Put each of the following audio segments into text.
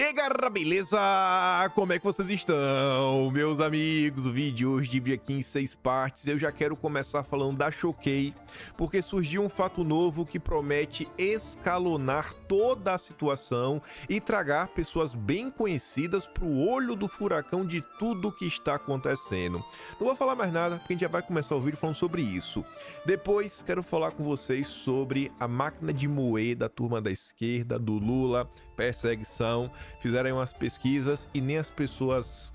E aí galera, beleza? Como é que vocês estão, meus amigos? O vídeo hoje divide aqui em 6 partes. Eu já quero começar falando da Choquei, porque surgiu um fato novo que promete escalonar toda a situação e tragar pessoas bem conhecidas para o olho do furacão de tudo que está acontecendo. Não vou falar mais nada, porque a gente já vai começar o vídeo falando sobre isso. Depois quero falar com vocês sobre a máquina de moer da turma da esquerda, do Lula, perseguição. Fizeram umas pesquisas e nem as pessoas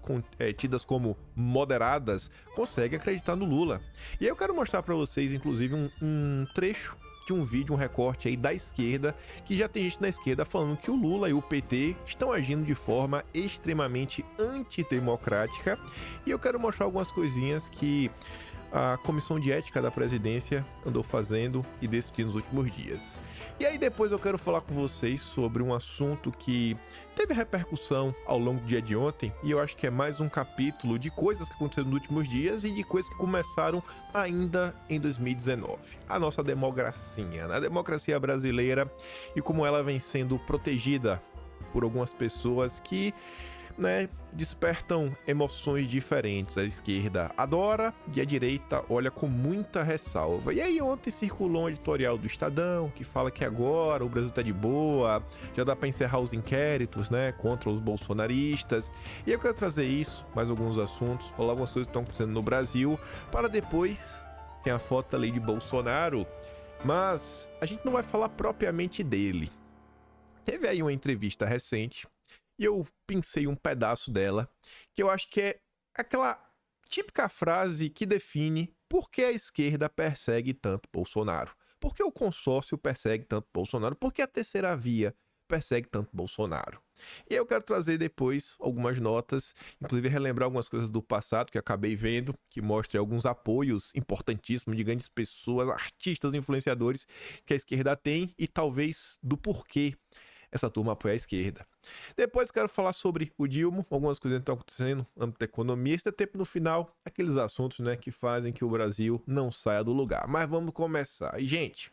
tidas como moderadas conseguem acreditar no Lula. E aí eu quero mostrar para vocês, inclusive, um trecho de um vídeo, um recorte aí da esquerda, que já tem gente na esquerda falando que o Lula e o PT estão agindo de forma extremamente antidemocrática. E eu quero mostrar algumas coisinhas que a Comissão de Ética da Presidência andou fazendo e decidindo nos últimos dias. E aí depois eu quero falar com vocês sobre um assunto que teve repercussão ao longo do dia de ontem, e eu acho que é mais um capítulo de coisas que aconteceram nos últimos dias e de coisas que começaram ainda em 2019. A nossa democracia, a democracia brasileira, e como ela vem sendo protegida por algumas pessoas que despertam emoções diferentes. A esquerda adora e a direita olha com muita ressalva. E aí ontem circulou um editorial do Estadão que fala que agora o Brasil tá de boa, já dá para encerrar os inquéritos, contra os bolsonaristas. E eu quero trazer isso, mais alguns assuntos, falar algumas coisas que estão acontecendo no Brasil, para depois tem a foto ali de Bolsonaro, mas a gente não vai falar propriamente dele. Teve aí uma entrevista recente e eu pensei um pedaço dela, que eu acho que é aquela típica frase que define por que a esquerda persegue tanto Bolsonaro. Por que o consórcio persegue tanto Bolsonaro? Por que a terceira via persegue tanto Bolsonaro? E aí eu quero trazer depois algumas notas, inclusive relembrar algumas coisas do passado que eu acabei vendo, que mostra alguns apoios importantíssimos de grandes pessoas, artistas, influenciadores que a esquerda tem, e talvez do porquê essa turma apoia a esquerda. Depois quero falar sobre o Dilma, algumas coisas que estão acontecendo no âmbito da economia. Esse tempo no final, aqueles assuntos que fazem que o Brasil não saia do lugar. Mas vamos começar. E, gente,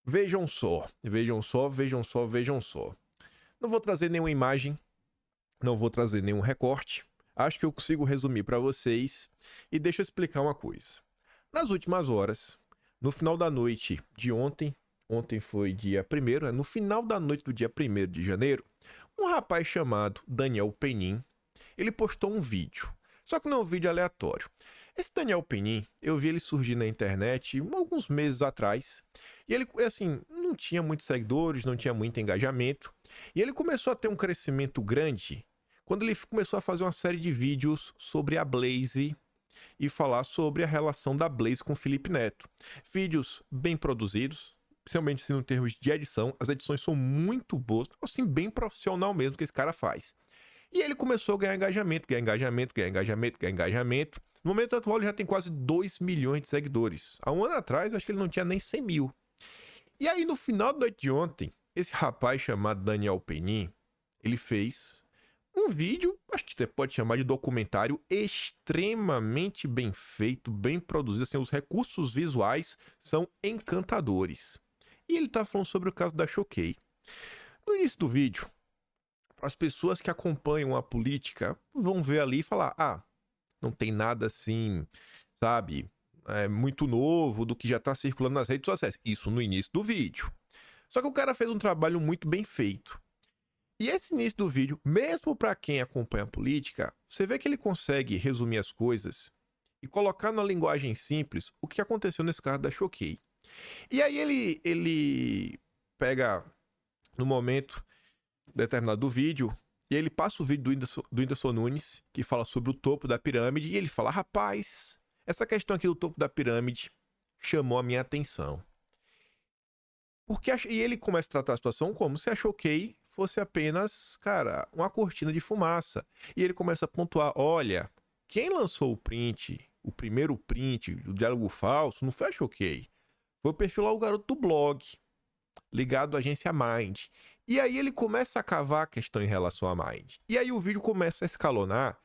vejam só. Não vou trazer nenhuma imagem, não vou trazer nenhum recorte. Acho que eu consigo resumir para vocês. E deixa eu explicar uma coisa. Nas últimas horas, no final da noite de ontem foi dia 1º, no final da noite do dia 1º de janeiro, um rapaz chamado Daniel Penin, ele postou um vídeo. Só que não é um vídeo aleatório. Esse Daniel Penin, eu vi ele surgir na internet alguns meses atrás, e ele, assim, não tinha muitos seguidores, não tinha muito engajamento, e ele começou a ter um crescimento grande quando ele começou a fazer uma série de vídeos sobre a Blaze e falar sobre a relação da Blaze com o Felipe Neto. Vídeos bem produzidos, principalmente assim, em termos de edição. As edições são muito boas, assim, bem profissional mesmo que esse cara faz. E ele começou a ganhar engajamento. No momento atual ele já tem quase 2 milhões de seguidores. Há um ano atrás, acho que ele não tinha nem 100 mil. E aí, no final da noite de ontem, esse rapaz chamado Daniel Penin, ele fez um vídeo, acho que você pode chamar de documentário, extremamente bem feito, bem produzido. Assim, os recursos visuais são encantadores. E ele tá falando sobre o caso da Choquei. No início do vídeo, para as pessoas que acompanham a política, vão ver ali e falar: não tem nada assim, sabe, muito novo do que já tá circulando nas redes sociais. Isso no início do vídeo. Só que o cara fez um trabalho muito bem feito. E esse início do vídeo, mesmo para quem acompanha a política, você vê que ele consegue resumir as coisas e colocar na linguagem simples o que aconteceu nesse caso da Choquei. E aí ele pega, no momento determinado do vídeo, e ele passa o vídeo do Whindersson Nunes, que fala sobre o topo da pirâmide, e ele fala: rapaz, essa questão aqui do topo da pirâmide chamou a minha atenção. E ele começa a tratar a situação como se a Choquei fosse apenas, cara, uma cortina de fumaça. E ele começa a pontuar: olha, quem lançou o primeiro print do diálogo falso, não foi a Choquei. Foi o perfil lá, o garoto do blog, ligado à agência Mind. E aí ele começa a cavar a questão em relação à Mind. E aí o vídeo começa a escalonar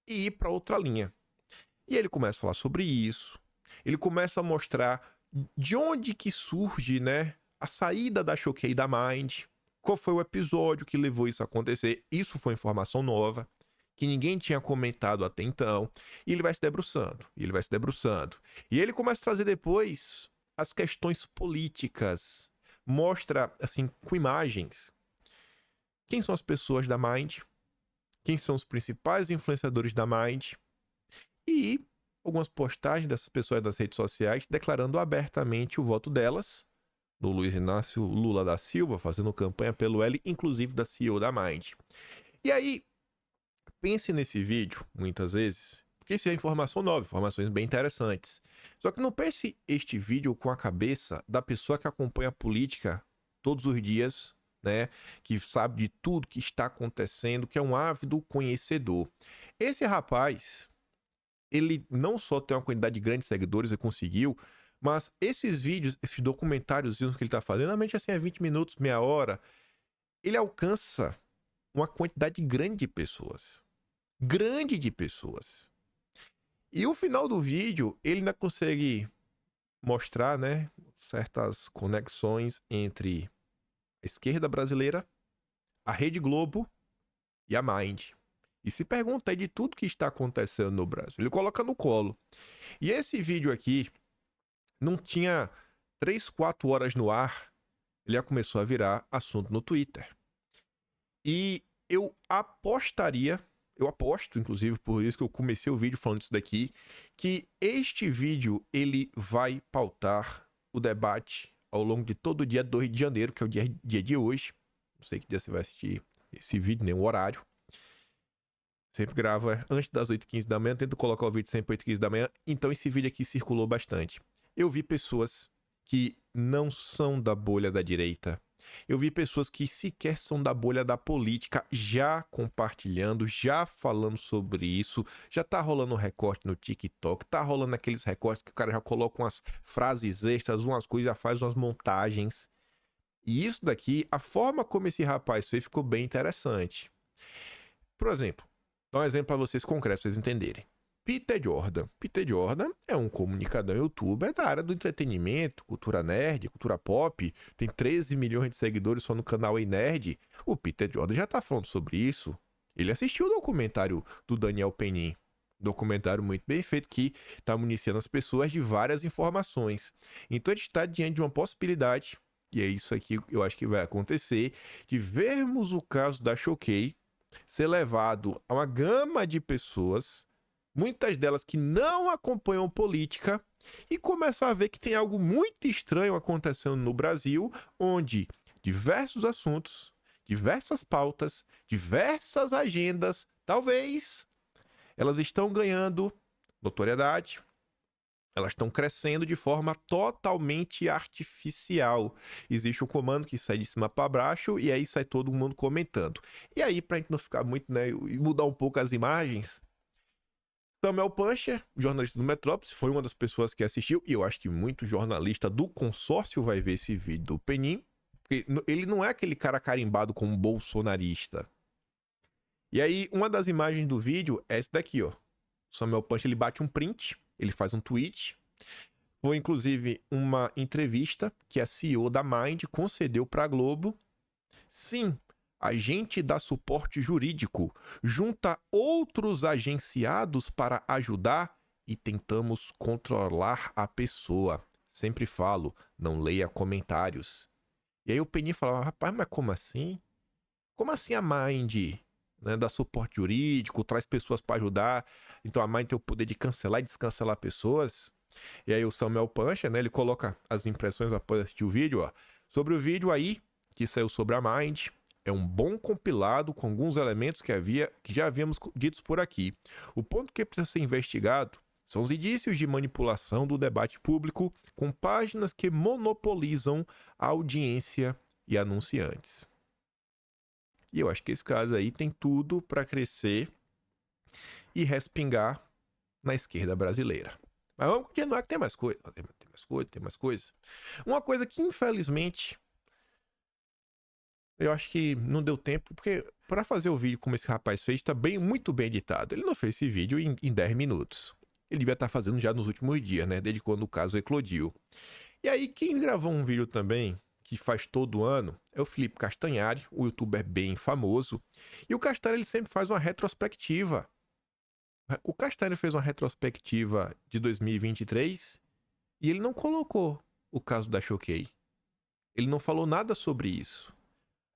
e ir para outra linha. E ele começa a falar sobre isso. Ele começa a mostrar de onde que surge, a saída da Choquei da Mind. qual foi o episódio que levou isso a acontecer. Isso foi informação nova, que ninguém tinha comentado até então. E ele vai se debruçando, e ele vai se debruçando. E ele começa a trazer depois as questões políticas. Mostra, assim, com imagens, quem são as pessoas da Mind, quem são os principais influenciadores da Mind, e algumas postagens dessas pessoas nas redes sociais declarando abertamente o voto delas no Luiz Inácio Lula da Silva, fazendo campanha pelo L, inclusive da CEO da Mind. E aí, pense nesse vídeo, muitas vezes, porque isso é informação nova, informações bem interessantes. Só que não pense este vídeo com a cabeça da pessoa que acompanha a política todos os dias, né? Que sabe de tudo que está acontecendo, que é um ávido conhecedor. Esse rapaz, ele não só tem uma quantidade grande de seguidores e conseguiu, mas esses vídeos, esses documentários que ele está fazendo, normalmente assim é 20 minutos, meia hora, ele alcança uma quantidade grande de pessoas. Grande de pessoas. E o final do vídeo, ele ainda consegue mostrar, né, certas conexões entre a esquerda brasileira, a Rede Globo e a Mind. E se pergunta aí de tudo que está acontecendo no Brasil. Ele coloca no colo. E esse vídeo aqui não tinha 3, 4 horas no ar, ele já começou a virar assunto no Twitter. E eu aposto, inclusive, por isso que eu comecei o vídeo falando isso daqui, que este vídeo, ele vai pautar o debate ao longo de todo o dia 2 de janeiro, que é o dia de hoje. Não sei que dia você vai assistir esse vídeo, nem o horário. Sempre grava antes das 8h15 da manhã, tento colocar o vídeo sempre 8h15 da manhã, então esse vídeo aqui circulou bastante. Eu vi pessoas que não são da bolha da direita. Eu vi pessoas que sequer são da bolha da política já compartilhando, já falando sobre isso. Já tá rolando um recorte no TikTok, tá rolando aqueles recortes que o cara já coloca umas frases extras, umas coisas, já faz umas montagens. E isso daqui, a forma como esse rapaz fez ficou bem interessante. Por exemplo, dá um exemplo para vocês concretos, pra vocês entenderem. Peter Jordan. Peter Jordan é um comunicador youtuber da área do entretenimento, cultura nerd, cultura pop. Tem 13 milhões de seguidores só no canal Ei Nerd. O Peter Jordan já tá falando sobre isso. Ele assistiu o documentário do Daniel Penin. Documentário muito bem feito que tá municiando as pessoas de várias informações. Então a gente está diante de uma possibilidade, e é isso aqui que eu acho que vai acontecer, de vermos o caso da Choquei ser levado a uma gama de pessoas, muitas delas que não acompanham política, e começar a ver que tem algo muito estranho acontecendo no Brasil, onde diversos assuntos, diversas pautas, diversas agendas, talvez, elas estão ganhando notoriedade, elas estão crescendo de forma totalmente artificial. Existe um comando que sai de cima para baixo e aí sai todo mundo comentando. E aí, pra gente não ficar muito, né, e mudar um pouco as imagens, Samuel Puncher, jornalista do Metrópolis, foi uma das pessoas que assistiu, e eu acho que muito jornalista do consórcio vai ver esse vídeo do Penin, porque ele não é aquele cara carimbado como bolsonarista. E aí, uma das imagens do vídeo é essa daqui, ó. O Samuel Puncher, ele bate um print, ele faz um tweet. Foi, inclusive, uma entrevista que a CEO da Mind concedeu para a Globo. Sim, a gente dá suporte jurídico, junta outros agenciados para ajudar e tentamos controlar a pessoa. Sempre falo, não leia comentários. E aí o Penin falava, rapaz, mas como assim? Como assim a Mind, né, dá suporte jurídico, traz pessoas para ajudar, então a Mind tem o poder de cancelar e descancelar pessoas? E aí o Samuel Puncher, né, ele coloca as impressões após assistir o vídeo, ó. Sobre o vídeo aí, que saiu sobre a Mind, é um bom compilado com alguns elementos que já havíamos ditos por aqui. O ponto que precisa ser investigado são os indícios de manipulação do debate público com páginas que monopolizam a audiência e anunciantes. E eu acho que esse caso aí tem tudo para crescer e respingar na esquerda brasileira. Mas vamos continuar que tem mais coisa. Tem mais coisa. Uma coisa que, infelizmente, eu acho que não deu tempo, porque para fazer o vídeo como esse rapaz fez, tá muito bem editado. Ele não fez esse vídeo em 10 minutos. Ele devia estar fazendo já nos últimos dias, né? Desde quando o caso eclodiu. E aí, quem gravou um vídeo também, que faz todo ano é o Felipe Castanhari, o youtuber bem famoso. E o Castanhari ele sempre faz uma retrospectiva. O Castanhari fez uma retrospectiva de 2023 e ele não colocou o caso da Choquei. Ele não falou nada sobre isso.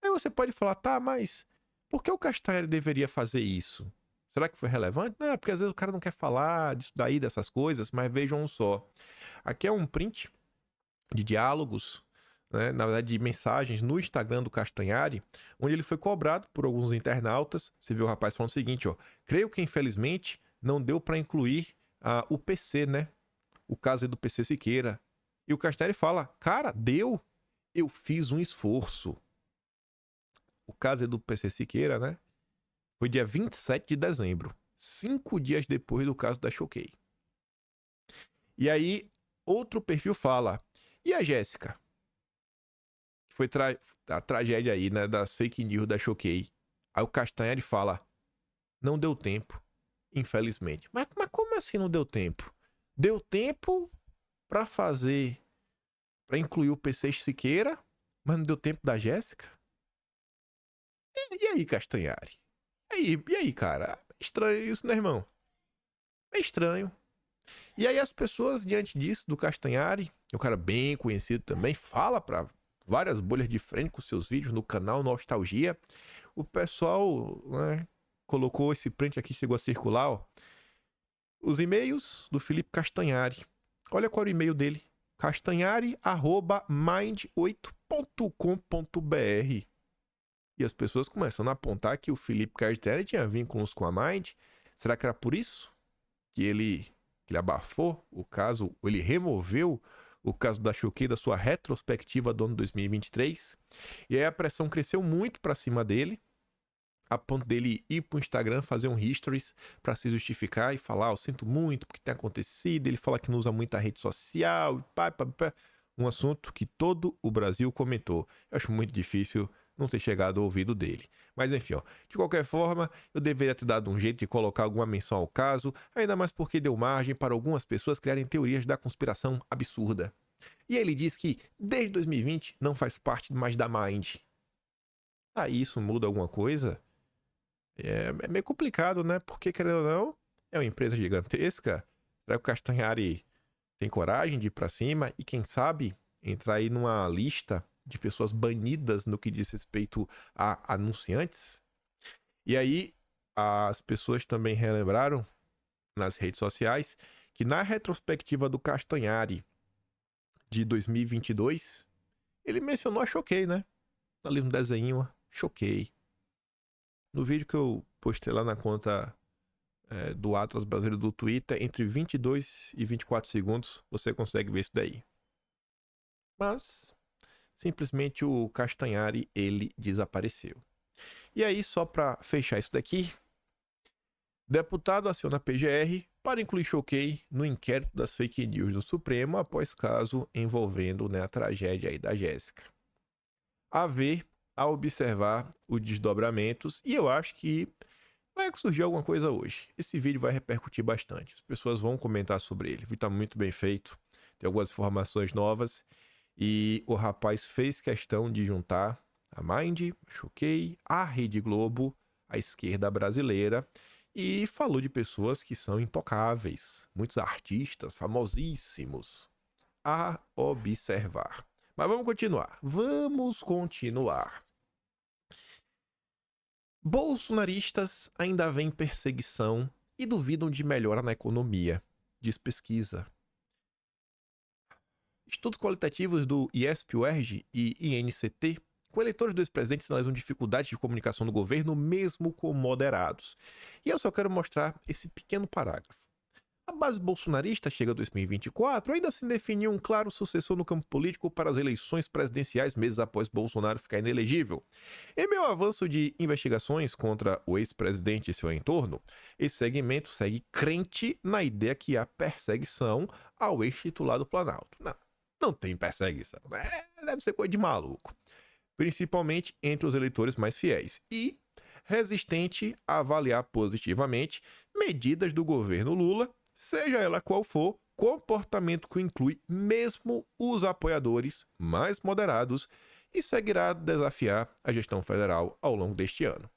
Aí você pode falar, tá, mas por que o Castanhari deveria fazer isso? Será que foi relevante? Não, porque às vezes o cara não quer falar disso daí, dessas coisas, mas vejam só. Aqui é um print de diálogos, né, na verdade de mensagens no Instagram do Castanhari, onde ele foi cobrado por alguns internautas. Você viu o rapaz falando o seguinte, ó: creio que infelizmente não deu para incluir o PC, né? O caso aí do PC Siqueira. E o Castanhari fala, cara, deu. Eu fiz um esforço. O caso aí do PC Siqueira, né? Foi dia 27 de dezembro, 5 dias depois do caso da Choquei. E aí, outro perfil fala, e a Jéssica? Que foi a tragédia aí, né, das fake news da Choquei. Aí o Castanhari fala, não deu tempo, infelizmente. Mas como assim não deu tempo? Deu tempo pra fazer, pra incluir o PC Siqueira, mas não deu tempo da Jéssica? E aí, Castanhari? E aí, cara? Estranho isso, né, irmão? É estranho. E aí as pessoas, diante disso, do Castanhari, um cara bem conhecido também, fala pra várias bolhas de frente com seus vídeos no canal Nostalgia. O pessoal, né, colocou esse print aqui, chegou a circular, ó. Os e-mails do Felipe Castanhari. Olha qual é o e-mail dele. castanhari@mind8.com.br. E as pessoas começando a apontar que o Felipe Castanhari tinha vínculos com a Mind. Será que era por isso que ele abafou o caso, ou ele removeu o caso da Choquei da sua retrospectiva do ano 2023? E aí a pressão cresceu muito pra cima dele, a ponto dele ir pro Instagram fazer um stories pra se justificar e falar, eu sinto muito porque tem acontecido. Ele fala que não usa muita rede social, um assunto que todo o Brasil comentou. Eu acho muito difícil não ter chegado ao ouvido dele. Mas enfim, ó, de qualquer forma, eu deveria ter dado um jeito de colocar alguma menção ao caso, ainda mais porque deu margem para algumas pessoas criarem teorias da conspiração absurda. E ele diz que, desde 2020, não faz parte mais da Mind. Aí isso muda alguma coisa? É meio complicado, né? Porque, querendo ou não, é uma empresa gigantesca. Será que o Castanhari tem coragem de ir pra cima e, quem sabe, entrar aí numa lista de pessoas banidas no que diz respeito a anunciantes? E aí, as pessoas também relembraram nas redes sociais que na retrospectiva do Castanhari de 2022, ele mencionou a Choquei, né? Ali no desenho, Choquei. No vídeo que eu postei lá na conta do Atlas Brasileiro do Twitter, entre 22 e 24 segundos, você consegue ver isso daí. Mas simplesmente o Castanhari, ele desapareceu. E aí, só para fechar isso daqui, deputado aciona a PGR para incluir Choquei no inquérito das fake news do Supremo após caso envolvendo, né, a tragédia aí da Jéssica. A ver, a observar os desdobramentos, e eu acho que vai surgir alguma coisa hoje. Esse vídeo vai repercutir bastante. As pessoas vão comentar sobre ele. O vídeo tá muito bem feito, tem algumas informações novas. E o rapaz fez questão de juntar a Mind, a Choquei, a Rede Globo, a esquerda brasileira, e falou de pessoas que são intocáveis, muitos artistas famosíssimos a observar. Mas vamos continuar. Bolsonaristas ainda veem perseguição e duvidam de melhora na economia, diz pesquisa. Estudos qualitativos do IESP-UERJ e INCT, com eleitores do ex-presidente, sinalizam dificuldades de comunicação do governo, mesmo com moderados. E eu só quero mostrar esse pequeno parágrafo. A base bolsonarista chega a 2024 ainda sem definir um claro sucessor no campo político para as eleições presidenciais meses após Bolsonaro ficar inelegível. Em meio ao avanço de investigações contra o ex-presidente e seu entorno, esse segmento segue crente na ideia que há perseguição ao ex-titular do Planalto. Não tem perseguição. Deve ser coisa de maluco. Principalmente entre os eleitores mais fiéis. E resistente a avaliar positivamente medidas do governo Lula, seja ela qual for, comportamento que inclui mesmo os apoiadores mais moderados e seguirá a desafiar a gestão federal ao longo deste ano.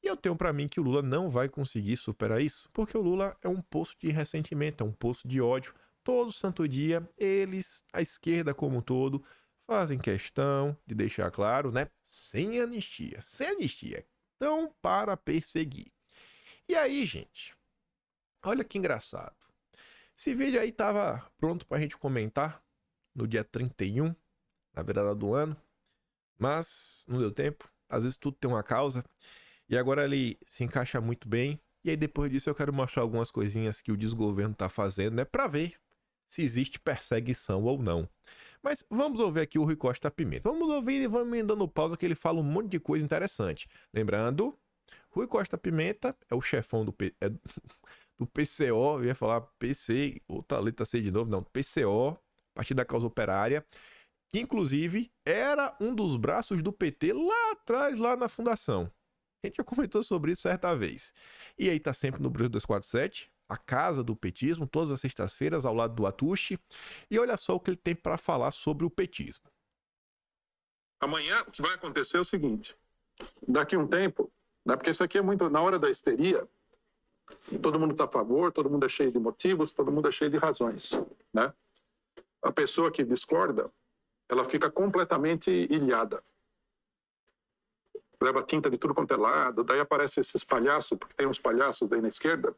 E eu tenho para mim que o Lula não vai conseguir superar isso, porque o Lula é um poço de ressentimento, é um poço de ódio. Todo santo dia, eles, a esquerda como um todo, fazem questão de deixar claro, né? Sem anistia, sem anistia. Então, para perseguir. E aí, gente, olha que engraçado. Esse vídeo aí tava pronto pra gente comentar no dia 31, na virada do ano, mas não deu tempo. Às vezes tudo tem uma causa. E agora ele se encaixa muito bem. E aí depois disso eu quero mostrar algumas coisinhas que o desgoverno tá fazendo, né? Pra ver se existe perseguição ou não. Mas vamos ouvir aqui o Rui Costa Pimenta. Vamos ouvir e vamos dando pausa que ele fala um monte de coisa interessante. Lembrando, Rui Costa Pimenta é o chefão do PCO, eu ia falar PC, outra letra C de novo, não, PCO, Partido da Causa Operária, que inclusive era um dos braços do PT lá atrás, lá na fundação. A gente já comentou sobre isso certa vez. E aí tá sempre no Brasil 247, a casa do petismo, todas as sextas-feiras, ao lado do Atushi. E olha só o que ele tem para falar sobre o petismo. Amanhã, o que vai acontecer é o seguinte: daqui a um tempo, né, porque isso aqui é muito na hora da histeria, todo mundo está a favor, todo mundo é cheio de motivos, todo mundo é cheio de razões, né? A pessoa que discorda, ela fica completamente ilhada. Leva tinta de tudo quanto é lado, daí aparecem esses palhaços, porque tem uns palhaços aí na esquerda,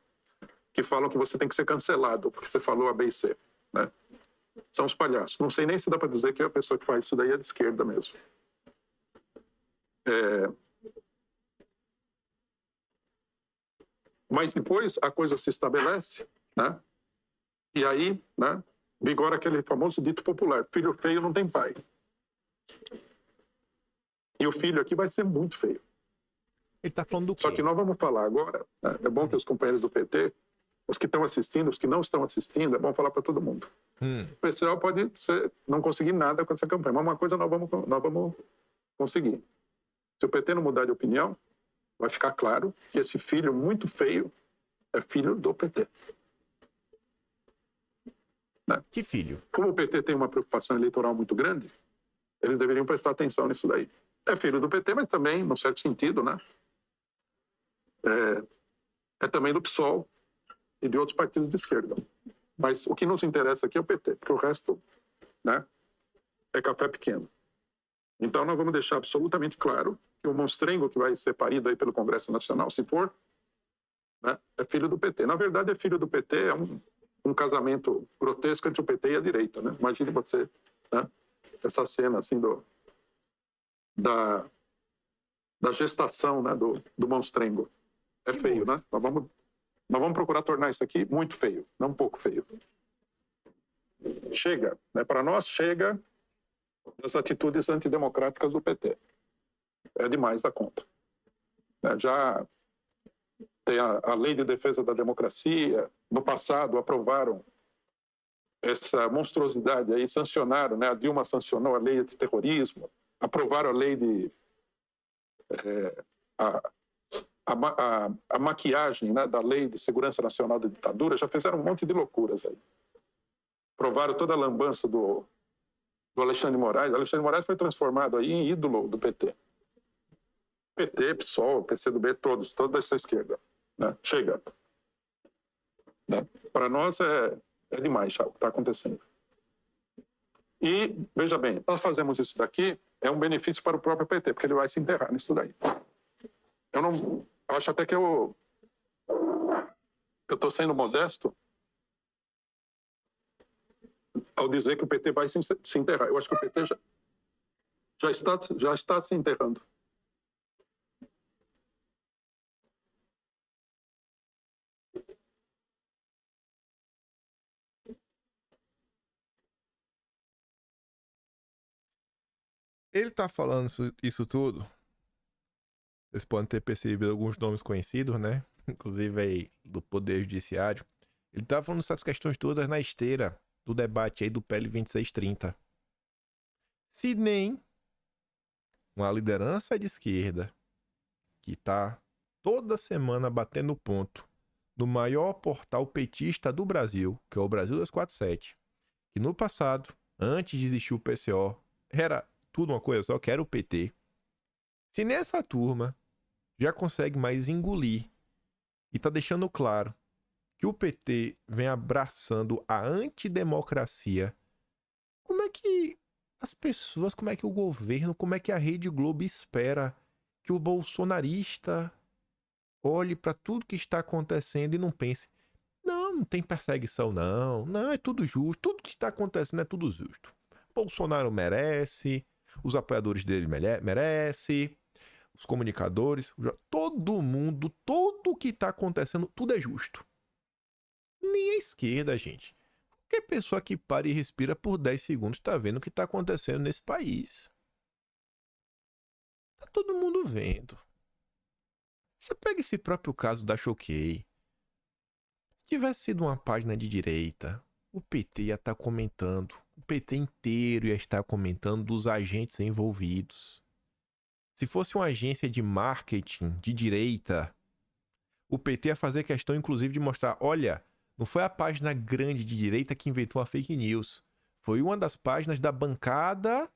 que falam que você tem que ser cancelado, porque você falou A, B e C, né? São os palhaços. Não sei nem se dá para dizer que a pessoa que faz isso daí é de esquerda mesmo. Mas depois a coisa se estabelece, né? E aí, né, vigora aquele famoso dito popular: filho feio não tem pai. E o filho aqui vai ser muito feio. Ele tá falando do quê? Só que nós vamos falar agora, né? É bom que os companheiros do PT, os que estão assistindo, os que não estão assistindo, é bom falar para todo mundo. O pessoal pode não conseguir nada com essa campanha, mas uma coisa nós vamos conseguir. Se o PT não mudar de opinião, vai ficar claro que esse filho muito feio é filho do PT. Né? Que filho? Como o PT tem uma preocupação eleitoral muito grande, eles deveriam prestar atenção nisso daí. É filho do PT, mas também, num certo sentido, né? É também do PSOL e de outros partidos de esquerda. Mas o que nos interessa aqui é o PT, porque o resto, né, é café pequeno. Então nós vamos deixar absolutamente claro que o monstrengo que vai ser parido aí pelo Congresso Nacional, se for, né, é filho do PT. Na verdade, é filho do PT, é um casamento grotesco entre o PT e a direita, né? Imagine você, né, essa cena assim da gestação, né, do monstrengo. É feio, né? Nós vamos procurar tornar isso aqui muito feio, não um pouco feio. Chega, né? Para nós chega das atitudes antidemocráticas do PT. É demais da conta. Já tem a Lei de Defesa da Democracia. No passado aprovaram essa monstruosidade aí, sancionaram, né? A Dilma sancionou a lei de terrorismo, aprovaram a lei de a maquiagem, né, da Lei de Segurança Nacional da Ditadura, já fizeram um monte de loucuras aí. Aprovaram toda a lambança do Alexandre Moraes. Alexandre Moraes foi transformado aí em ídolo do PT. PT, PSOL, PCdoB, toda essa esquerda. Né? Chega. Né? Para nós é demais já o que está acontecendo. E, veja bem, nós fazemos isso daqui, é um benefício para o próprio PT, porque ele vai se enterrar nisso daí. Eu acho até que eu estou sendo modesto ao dizer que o PT vai se enterrar. Eu acho que o PT já está se enterrando. Ele tá falando isso tudo. Vocês podem ter percebido alguns nomes conhecidos, né? Inclusive aí do Poder Judiciário. Ele tá falando essas questões todas na esteira do debate aí do PL 2630. Se nem uma liderança de esquerda que tá toda semana batendo ponto no maior portal petista do Brasil, que é o Brasil 247, que no passado, antes de existir o PCO, era tudo uma coisa só, que era o PT. Se nessa turma já consegue mais engolir e tá deixando claro que o PT vem abraçando a antidemocracia, como é que as pessoas, como é que o governo, como é que a Rede Globo espera que o bolsonarista olhe para tudo que está acontecendo e não pense: não tem perseguição, não, é tudo justo, tudo que está acontecendo é tudo justo. Bolsonaro merece, os apoiadores dele merecem, os comunicadores, todo mundo, tudo que está acontecendo, tudo é justo. Nem a esquerda, gente. Qualquer pessoa que para e respira por 10 segundos está vendo o que está acontecendo nesse país. Tá todo mundo vendo. Você pega esse próprio caso da Choquei. Se tivesse sido uma página de direita, o PT ia estar comentando. O PT inteiro ia estar comentando dos agentes envolvidos. Se fosse uma agência de marketing de direita, o PT ia fazer questão, inclusive, de mostrar: olha, não foi a página grande de direita que inventou a fake news. Foi uma das páginas da bancada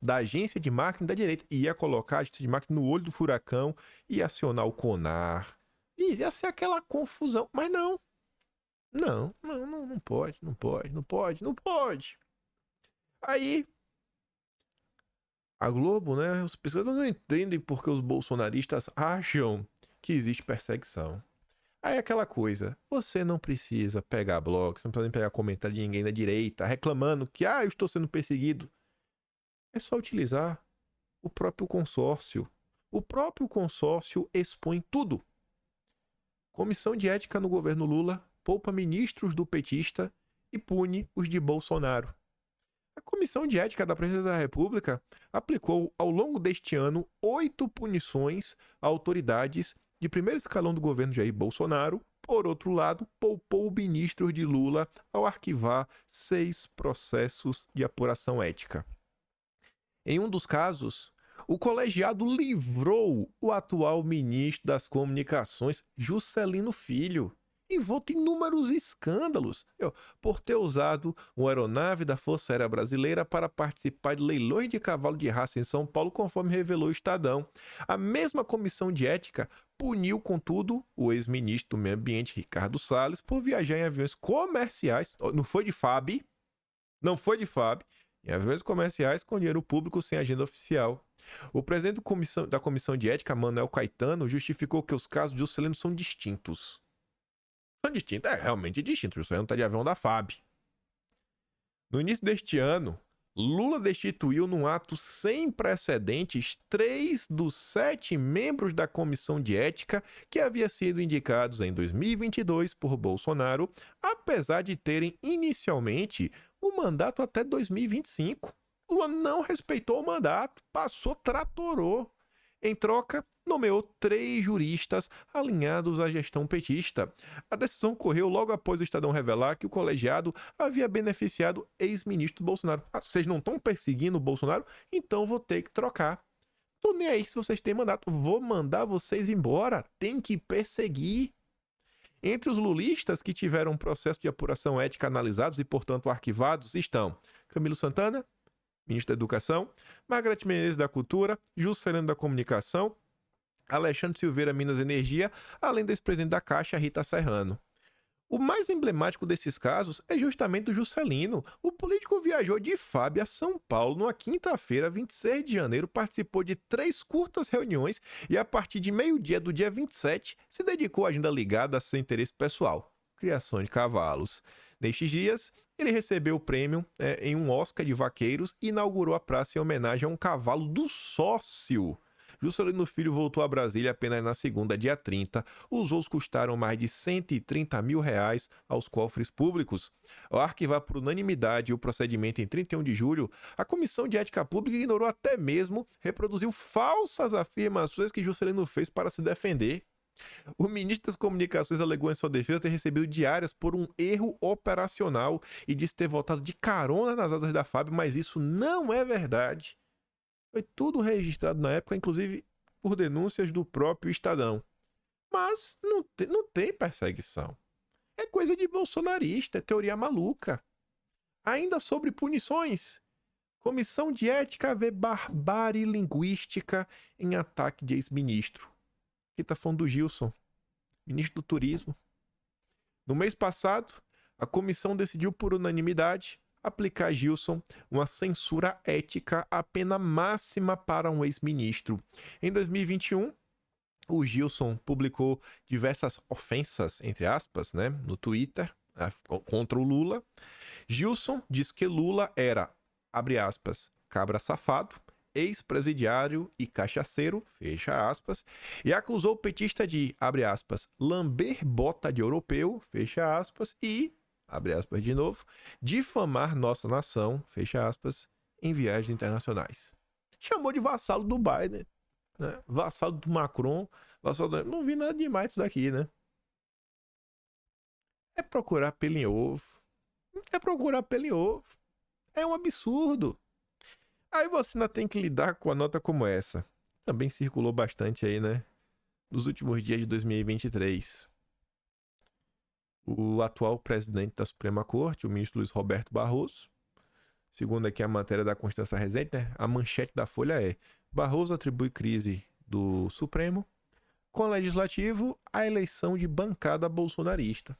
da agência de marketing da direita. E ia colocar a agência de marketing no olho do furacão, ia acionar o CONAR. E ia ser aquela confusão. Mas não. Não pode. Aí, a Globo, né? As pessoas não entendem porque os bolsonaristas acham que existe perseguição. Aí aquela coisa, você não precisa pegar blog, você não precisa pegar comentário de ninguém da direita reclamando que, eu estou sendo perseguido. É só utilizar o próprio consórcio. O próprio consórcio expõe tudo. Comissão de ética no governo Lula poupa ministros do petista e pune os de Bolsonaro. A Comissão de Ética da Presidência da República aplicou, ao longo deste ano, 8 punições a autoridades de primeiro escalão do governo Jair Bolsonaro. Por outro lado, poupou ministros de Lula ao arquivar 6 processos de apuração ética. Em um dos casos, o colegiado livrou o atual ministro das Comunicações, Juscelino Filho, envolto em inúmeros escândalos, por ter usado uma aeronave da Força Aérea Brasileira para participar de leilões de cavalo de raça em São Paulo, conforme revelou o Estadão. A mesma comissão de ética puniu, contudo, o ex-ministro do Meio Ambiente, Ricardo Salles, por viajar em aviões comerciais, não foi de FAB, em aviões comerciais com dinheiro público sem agenda oficial. O presidente da Comissão de Ética, Manuel Caetano, justificou que os casos de Juscelino são distintos. Realmente distinto. Juscelino está de avião da FAB. No início deste ano, Lula destituiu num ato sem precedentes 3 dos 7 membros da Comissão de Ética que haviam sido indicados em 2022 por Bolsonaro, apesar de terem inicialmente o mandato até 2025. Lula não respeitou o mandato, tratorou. Em troca, nomeou 3 juristas alinhados à gestão petista. A decisão ocorreu logo após o Estadão revelar que o colegiado havia beneficiado ex-ministro Bolsonaro. Vocês não estão perseguindo o Bolsonaro? Então vou ter que trocar. Tô nem aí se vocês têm mandato. Vou mandar vocês embora. Tem que perseguir. Entre os lulistas que tiveram um processo de apuração ética analisados e, portanto, arquivados estão Camilo Santana, ministro da Educação, Margareth Menezes da Cultura, Juscelino da Comunicação, Alexandre Silveira, Minas e Energia, além do ex-presidente da Caixa, Rita Serrano. O mais emblemático desses casos é justamente o Juscelino. O político viajou de FAB a São Paulo numa quinta-feira, 26 de janeiro, participou de 3 curtas reuniões e, a partir de meio-dia do dia 27, se dedicou à agenda ligada a seu interesse pessoal, criação de cavalos. Nestes dias, ele recebeu o prêmio em um Oscar de vaqueiros e inaugurou a praça em homenagem a um cavalo do sócio. Juscelino Filho voltou a Brasília apenas na segunda, dia 30. Os voos custaram mais de R$130 mil aos cofres públicos. Ao arquivar por unanimidade o procedimento em 31 de julho, a Comissão de Ética Pública ignorou até mesmo, reproduziu falsas afirmações que Juscelino fez para se defender. O ministro das Comunicações alegou em sua defesa ter recebido diárias por um erro operacional e disse ter voltado de carona nas asas da FAB, mas isso não é verdade. Foi tudo registrado na época, inclusive por denúncias do próprio Estadão. Mas não tem perseguição. É coisa de bolsonarista, é teoria maluca. Ainda sobre punições. Comissão de Ética vê barbárie linguística em ataque de ex-ministro. Aqui tá falando do Gilson, ministro do Turismo. No mês passado, a comissão decidiu por unanimidade aplicar a Gilson uma censura ética, a pena máxima para um ex-ministro. Em 2021, o Gilson publicou diversas ofensas, entre aspas, né, no Twitter, contra o Lula. Gilson diz que Lula era, abre aspas, cabra safado, ex-presidiário e cachaceiro, fecha aspas, e acusou o petista de, abre aspas, lamber bota de europeu, fecha aspas, e, abre aspas de novo, difamar nossa nação, fecha aspas, em viagens internacionais. Chamou de vassalo do Biden, né? Vassalo do Macron, vassalo do... Não vi nada demais isso daqui, né? É procurar pelo em ovo. É procurar pelo em ovo. É um absurdo. Aí você ainda tem que lidar com a nota como essa. Também circulou bastante aí, né? Nos últimos dias de 2023. O atual presidente da Suprema Corte, o ministro Luiz Roberto Barroso, segundo aqui a matéria da Constância Rezende, né? A manchete da Folha é: Barroso atribui crise do Supremo com o Legislativo à eleição de bancada bolsonarista.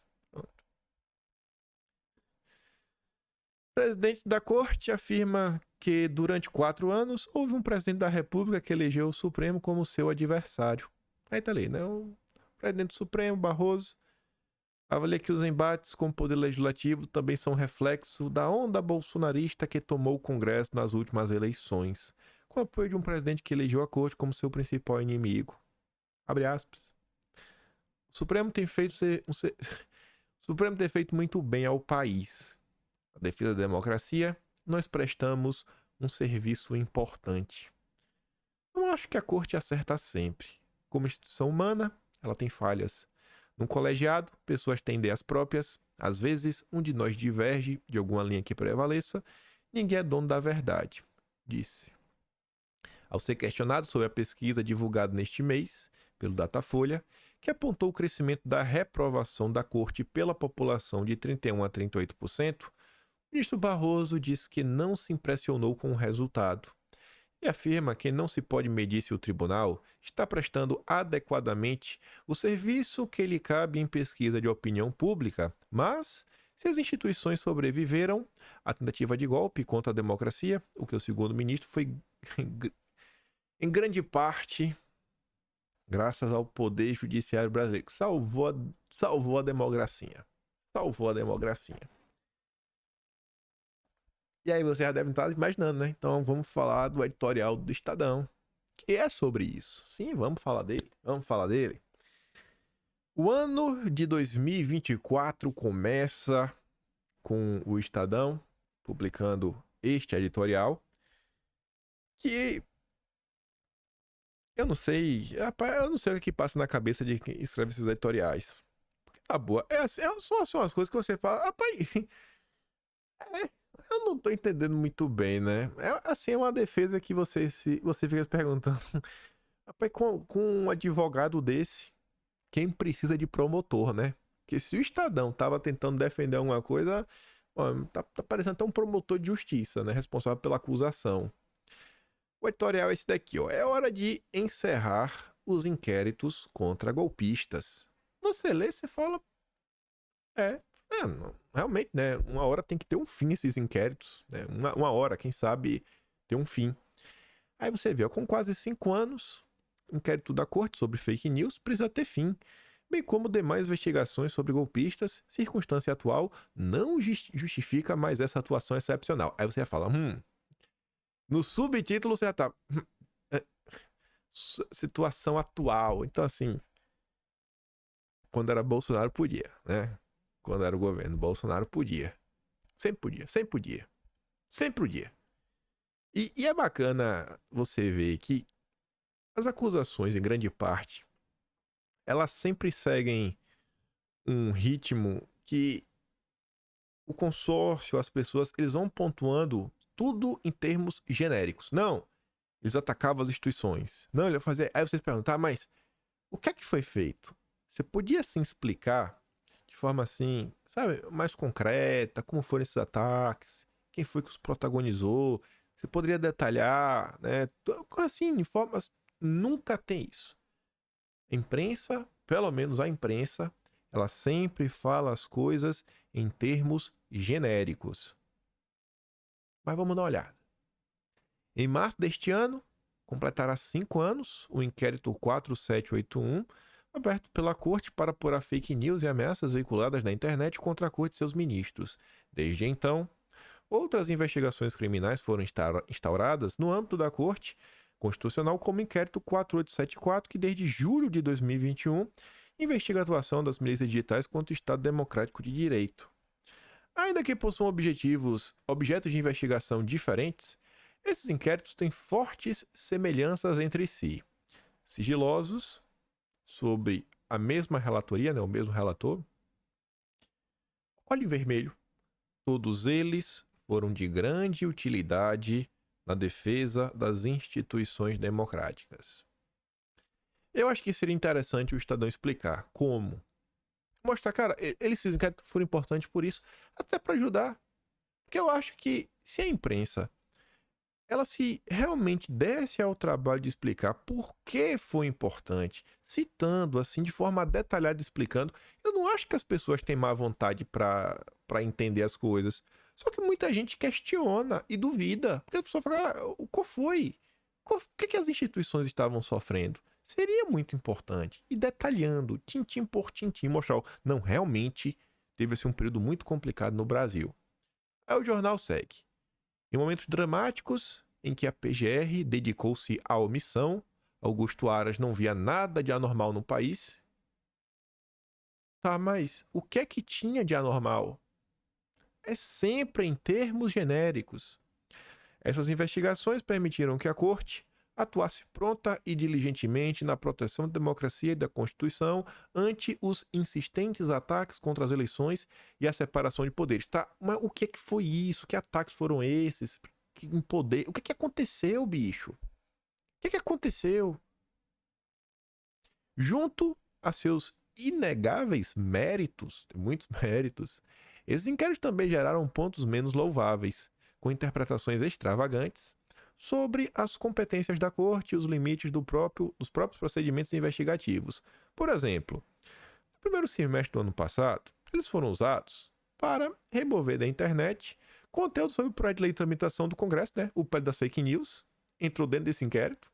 O presidente da corte afirma que durante 4 anos houve um presidente da República que elegeu o Supremo como seu adversário. Aí tá ali, né? O presidente do Supremo, Barroso, avalia que os embates com o poder legislativo também são reflexo da onda bolsonarista que tomou o Congresso nas últimas eleições, com o apoio de um presidente que elegeu a corte como seu principal inimigo. Abre aspas. O Supremo tem feito muito bem ao país. A defesa da democracia, nós prestamos um serviço importante. Não acho que a corte acerta sempre. Como instituição humana, ela tem falhas. Num colegiado, pessoas têm ideias próprias. Às vezes, um de nós diverge de alguma linha que prevaleça. Ninguém é dono da verdade, disse. Ao ser questionado sobre a pesquisa divulgada neste mês pelo Datafolha, que apontou o crescimento da reprovação da corte pela população de 31% a 38%, o ministro Barroso disse que não se impressionou com o resultado e afirma que não se pode medir se o tribunal está prestando adequadamente o serviço que lhe cabe em pesquisa de opinião pública, mas se as instituições sobreviveram à tentativa de golpe contra a democracia, o que o segundo ministro foi em grande parte graças ao poder judiciário brasileiro, salvou a democracia. Salvou a democracia. E aí você já deve estar imaginando, né? Então vamos falar do editorial do Estadão, que é sobre isso. Sim, vamos falar dele. Vamos falar dele. O ano de 2024 começa com o Estadão publicando este editorial, que eu não sei, rapaz, eu não sei o que passa na cabeça de quem escreve esses editoriais. Porque tá boa. São as coisas que você fala, rapaz, eu não tô entendendo muito bem, né? É uma defesa que você fica se perguntando. Rapaz, com um advogado desse, quem precisa de promotor, né? Porque se o Estadão tava tentando defender alguma coisa, ó, tá parecendo até um promotor de justiça, né? Responsável pela acusação. O editorial é esse daqui, ó. É hora de encerrar os inquéritos contra golpistas. Você lê, você fala... não, realmente, né? Uma hora tem que ter um fim esses inquéritos, né? Uma hora, quem sabe, ter um fim. Aí você vê, ó, com quase 5 anos, o inquérito da corte sobre fake news precisa ter fim, bem como demais investigações sobre golpistas. Circunstância atual não justifica mais essa atuação excepcional. Aí você já fala, no subtítulo você já tá... situação atual. Então, assim, quando era Bolsonaro, podia, né? Quando era o governo Bolsonaro, podia. Sempre podia, sempre podia. Sempre podia. E é bacana você ver que as acusações, em grande parte, elas sempre seguem um ritmo que o consórcio, as pessoas, eles vão pontuando tudo em termos genéricos. Não, eles atacavam as instituições. Não, ele ia fazer... Aí vocês perguntam, mas o que é que foi feito? Você podia, assim, explicar de forma, assim, sabe, mais concreta, como foram esses ataques, quem foi que os protagonizou, você poderia detalhar, né, assim, de formas... Nunca tem isso. A imprensa, pelo menos a imprensa, ela sempre fala as coisas em termos genéricos. Mas vamos dar uma olhada. Em março deste ano, completará 5 anos o inquérito 4781, aberto pela Corte para apurar fake news e ameaças veiculadas na internet contra a Corte e seus ministros. Desde então, outras investigações criminais foram instauradas no âmbito da Corte Constitucional, como o inquérito 4874, que desde julho de 2021 investiga a atuação das milícias digitais contra o Estado Democrático de Direito. Ainda que possuam objetos de investigação diferentes, esses inquéritos têm fortes semelhanças entre si. Sigilosos, sobre a mesma relatoria, né, o mesmo relator. Olho em vermelho. Todos eles foram de grande utilidade na defesa das instituições democráticas. Eu acho que seria interessante o Estadão explicar como. Mostrar, cara, esses inquéritos foram importantes por isso, até para ajudar. Porque eu acho que se a imprensa ela se realmente desse ao trabalho de explicar por que foi importante, citando assim de forma detalhada, explicando, eu não acho que as pessoas têm má vontade para entender as coisas. Só que muita gente questiona e duvida, porque a pessoa fala, qual foi? O que as instituições estavam sofrendo? Seria muito importante. E detalhando, tintim por tintim, mostrar, não, realmente teve assim, um período muito complicado no Brasil. Aí o jornal segue. Em momentos dramáticos em que a PGR dedicou-se à omissão, Augusto Aras não via nada de anormal no país. Tá, mas o que é que tinha de anormal? É sempre em termos genéricos. Essas investigações permitiram que a Corte atuasse pronta e diligentemente na proteção da democracia e da Constituição ante os insistentes ataques contra as eleições e a separação de poderes. Tá, mas o que é que foi isso? Que ataques foram esses? Em poder? O que é que aconteceu, bicho? O que é que aconteceu? Junto a seus inegáveis méritos, muitos méritos, esses inquéritos também geraram pontos menos louváveis, com interpretações extravagantes sobre as competências da Corte e os limites dos próprios procedimentos investigativos. Por exemplo, no primeiro semestre do ano passado, eles foram usados para remover da internet conteúdo sobre o projeto de lei de tramitação do Congresso, né? O PL das fake news entrou dentro desse inquérito.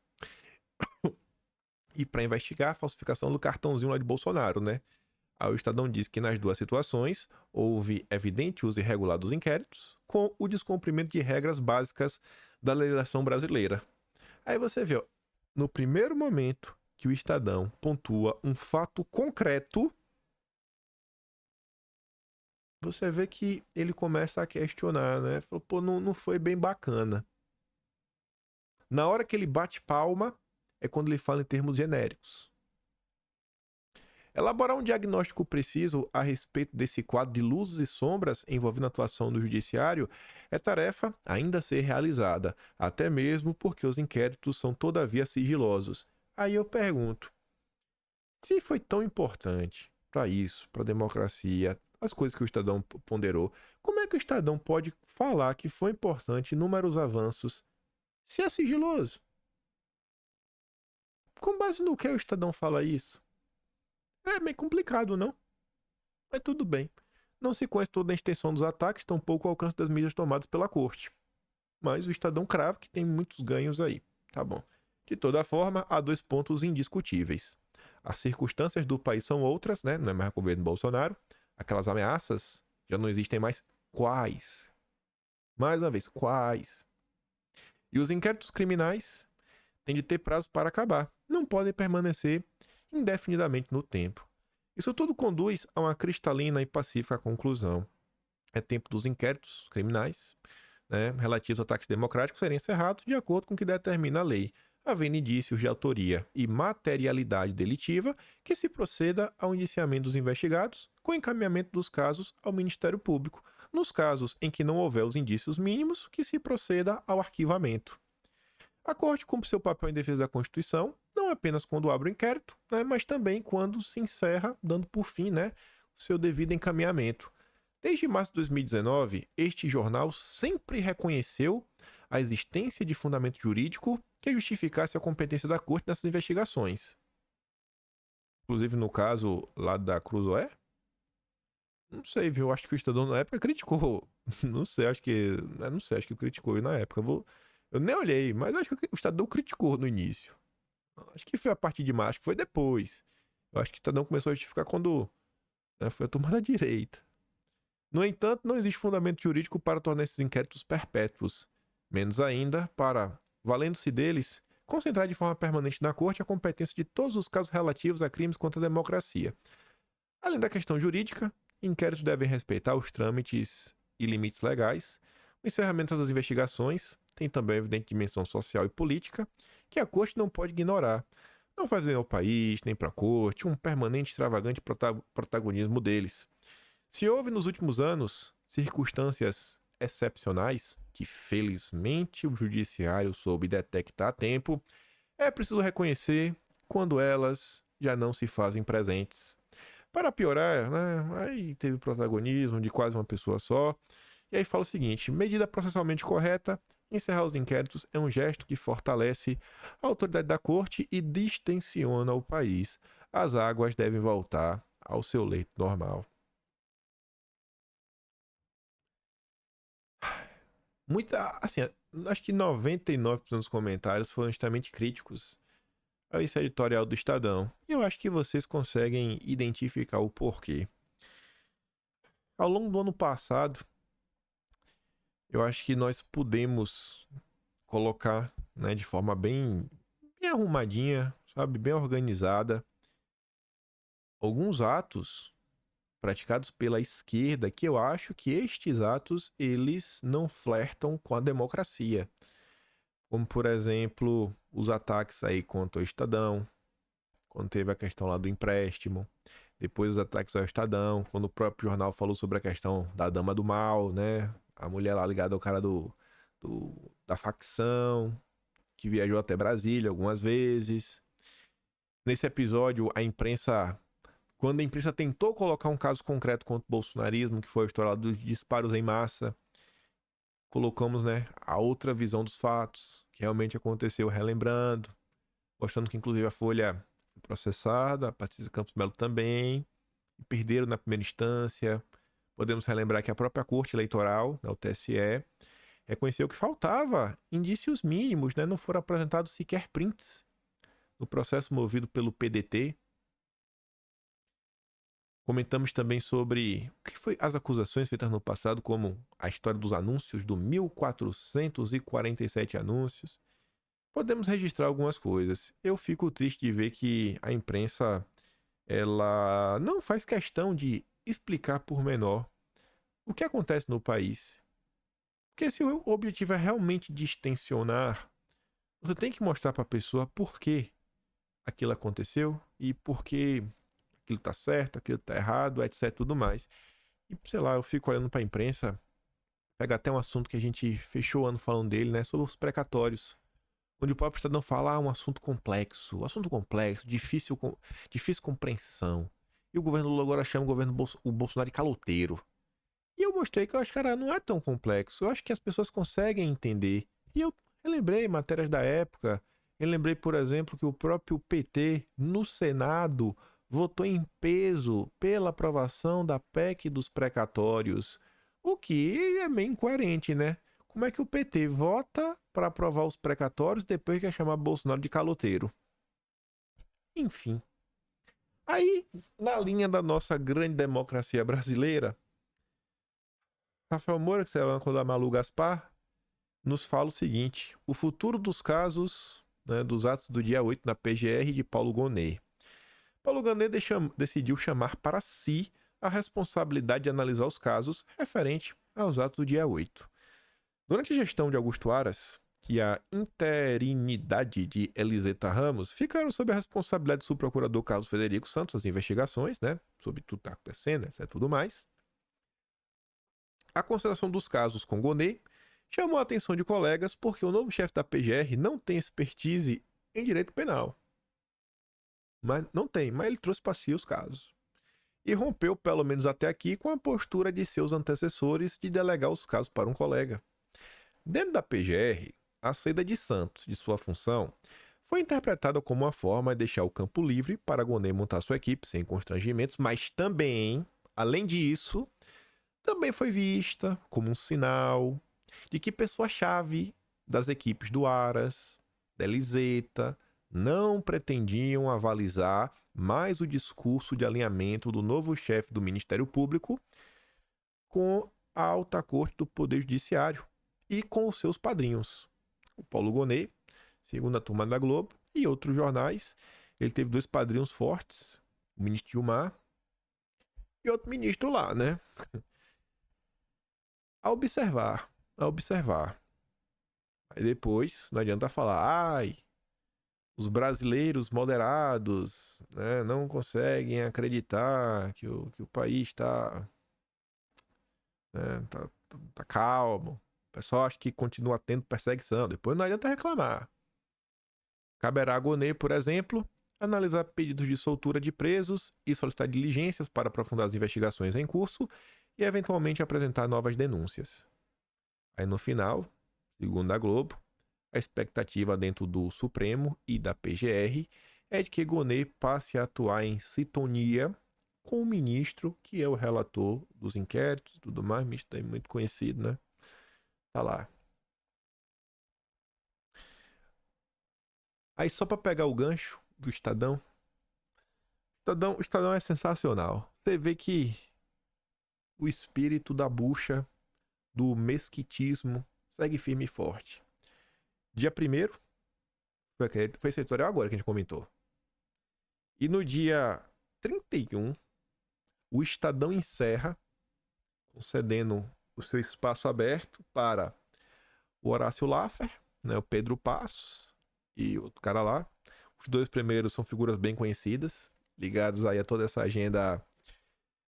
E para investigar a falsificação do cartãozinho lá de Bolsonaro, né? Aí o Estadão diz que nas duas situações houve evidente uso irregular dos inquéritos com o descumprimento de regras básicas da legislação brasileira. Aí você vê, ó, no primeiro momento que o Estadão pontua um fato concreto, você vê que ele começa a questionar, né? Falou, pô, não foi bem bacana. Na hora que ele bate palma, é quando ele fala em termos genéricos. Elaborar um diagnóstico preciso a respeito desse quadro de luzes e sombras envolvendo a atuação do judiciário é tarefa ainda a ser realizada, até mesmo porque os inquéritos são todavia sigilosos. Aí eu pergunto, se foi tão importante para isso, para a democracia, as coisas que o Estadão ponderou, como é que o Estadão pode falar que foi importante inúmeros avanços se é sigiloso? Com base no que o Estadão fala isso? É meio complicado, não? Mas tudo bem. Não se conhece toda a extensão dos ataques, tampouco o alcance das medidas tomadas pela Corte. Mas o Estadão crava que tem muitos ganhos aí. Tá bom. De toda forma, há 2 pontos indiscutíveis. As circunstâncias do país são outras, né? Não é mais o governo Bolsonaro. Aquelas ameaças já não existem mais. Quais? Mais uma vez, quais? E os inquéritos criminais têm de ter prazo para acabar. Não podem permanecer indefinidamente no tempo. Isso tudo conduz a uma cristalina e pacífica conclusão. É tempo dos inquéritos criminais, né, relativos a ataques democráticos serem encerrados de acordo com o que determina a lei, havendo indícios de autoria e materialidade delitiva, que se proceda ao indiciamento dos investigados, com encaminhamento dos casos ao Ministério Público. Nos casos em que não houver os indícios mínimos, que se proceda ao arquivamento. A Corte cumpre seu papel em defesa da Constituição, não apenas quando abre o inquérito, né, mas também quando se encerra, dando por fim, né, o seu devido encaminhamento. Desde março de 2019, este jornal sempre reconheceu a existência de fundamento jurídico que justificasse a competência da corte nessas investigações. Inclusive no caso lá da Cruzoé, não sei, viu? Acho que o Estadão na época criticou. Não sei, acho que. Não sei, acho que criticou na época. Eu nem olhei, mas acho que o Estadão criticou no início. Acho que foi a partir de março, que foi depois. Eu acho que o Estadão começou a justificar quando, né, foi a turma da direita. No entanto, não existe fundamento jurídico para tornar esses inquéritos perpétuos. Menos ainda para, valendo-se deles, concentrar de forma permanente na Corte a competência de todos os casos relativos a crimes contra a democracia. Além da questão jurídica, inquéritos devem respeitar os trâmites e limites legais. O encerramento das investigações tem também evidente dimensão social e política, que a Corte não pode ignorar. Não faz bem ao país, nem para a Corte, um permanente e extravagante protagonismo deles. Se houve nos últimos anos circunstâncias excepcionais, que felizmente o judiciário soube detectar a tempo, é preciso reconhecer quando elas já não se fazem presentes. Para piorar, né, aí teve protagonismo de quase uma pessoa só, e aí fala o seguinte: medida processualmente correta, encerrar os inquéritos é um gesto que fortalece a autoridade da corte e distensiona o país. As águas devem voltar ao seu leito normal. Assim, acho que 99% dos comentários foram extremamente críticos a esse editorial do Estadão. E eu acho que vocês conseguem identificar o porquê. Ao longo do ano passado, eu acho que nós pudemos colocar, né, de forma bem arrumadinha, sabe, bem organizada, alguns atos praticados pela esquerda que eu acho que estes atos eles não flertam com a democracia. Como, por exemplo, os ataques aí contra o Estadão, quando teve a questão lá do empréstimo, depois os ataques ao Estadão, quando o próprio jornal falou sobre a questão da Dama do Mal, né? A mulher lá ligada ao cara da facção, que viajou até Brasília algumas vezes. Nesse episódio, quando a imprensa tentou colocar um caso concreto contra o bolsonarismo, que foi a história dos disparos em massa, colocamos, né, a outra visão dos fatos, que realmente aconteceu, relembrando, mostrando que inclusive a Folha foi processada, a Patrícia Campos Melo também, e perderam na primeira instância. Podemos relembrar que a própria Corte Eleitoral, né, o TSE, reconheceu que faltava indícios mínimos, né, não foram apresentados sequer prints no processo movido pelo PDT. Comentamos também sobre o que foi as acusações feitas no passado, como a história dos anúncios, do 1447 anúncios. Podemos registrar algumas coisas. Eu fico triste de ver que a imprensa ela não faz questão de explicar por menor o que acontece no país. Porque se o objetivo é realmente distensionar, você tem que mostrar para a pessoa por que aquilo aconteceu e por que aquilo tá certo, aquilo tá errado, etc, tudo mais. E, sei lá, eu fico olhando pra imprensa, pega até um assunto que a gente fechou o ano falando dele, né, sobre os precatórios, onde o próprio Estadão fala, um assunto complexo, difícil compreensão. E o governo Lula agora chama o Bolsonaro de caloteiro. E eu mostrei que eu acho que, cara, não é tão complexo. Eu acho que as pessoas conseguem entender. E eu relembrei matérias da época. Eu lembrei, por exemplo, que o próprio PT, no Senado, votou em peso pela aprovação da PEC dos precatórios. O que é meio incoerente, né? Como é que o PT vota para aprovar os precatórios depois que quer chamar Bolsonaro de caloteiro? Enfim. Aí, na linha da nossa grande democracia brasileira, Rafael Moura, que é o da Malu Gaspar, nos fala o seguinte: o futuro dos casos, né, dos atos do dia 8 na PGR de Paulo Gonet. Paulo Gonet decidiu chamar para si a responsabilidade de analisar os casos referente aos atos do dia 8. Durante a gestão de Augusto Aras e a interinidade de Eliseta Ramos, ficaram sob a responsabilidade do subprocurador Carlos Frederico Santos as investigações, né, sobre tudo que está acontecendo, etc, tudo mais. A consideração dos casos com Gonet chamou a atenção de colegas porque o novo chefe da PGR não tem expertise em direito penal. Mas não tem, mas ele trouxe para si os casos. E rompeu, pelo menos até aqui, com a postura de seus antecessores de delegar os casos para um colega. Dentro da PGR, a saída de Santos de sua função foi interpretada como uma forma de deixar o campo livre para Gonê montar sua equipe sem constrangimentos, mas também, além disso, também foi vista como um sinal de que pessoas-chave das equipes do Aras, da Eliseta, não pretendiam avalizar mais o discurso de alinhamento do novo chefe do Ministério Público com a alta corte do Poder Judiciário e com os seus padrinhos. O Paulo Gonet, segundo a turma da Globo, e outros jornais. Ele teve 2 padrinhos fortes, o ministro Gilmar e outro ministro lá, né? A observar. Aí depois, não adianta falar, os brasileiros moderados, né, não conseguem acreditar que o país está, né, tá calmo. O pessoal acha que continua tendo perseguição. Depois não adianta reclamar. Caberá a Gonê, por exemplo, analisar pedidos de soltura de presos e solicitar diligências para aprofundar as investigações em curso e, eventualmente, apresentar novas denúncias. Aí, no final, segundo a Globo, a expectativa dentro do Supremo e da PGR é de que Gonê passe a atuar em sintonia com o ministro, que é o relator dos inquéritos e tudo mais, ministro é muito conhecido, né? Tá lá. Aí, só para pegar o gancho do Estadão, o Estadão é sensacional. Você vê que o espírito da bucha, do mesquitismo, segue firme e forte. Dia 1º, foi esse editorial agora que a gente comentou. E no dia 31, o Estadão encerra, concedendo o seu espaço aberto para o Horácio Laffer, né, o Pedro Passos e outro cara lá. Os 2 primeiros são figuras bem conhecidas, ligadas aí a toda essa agenda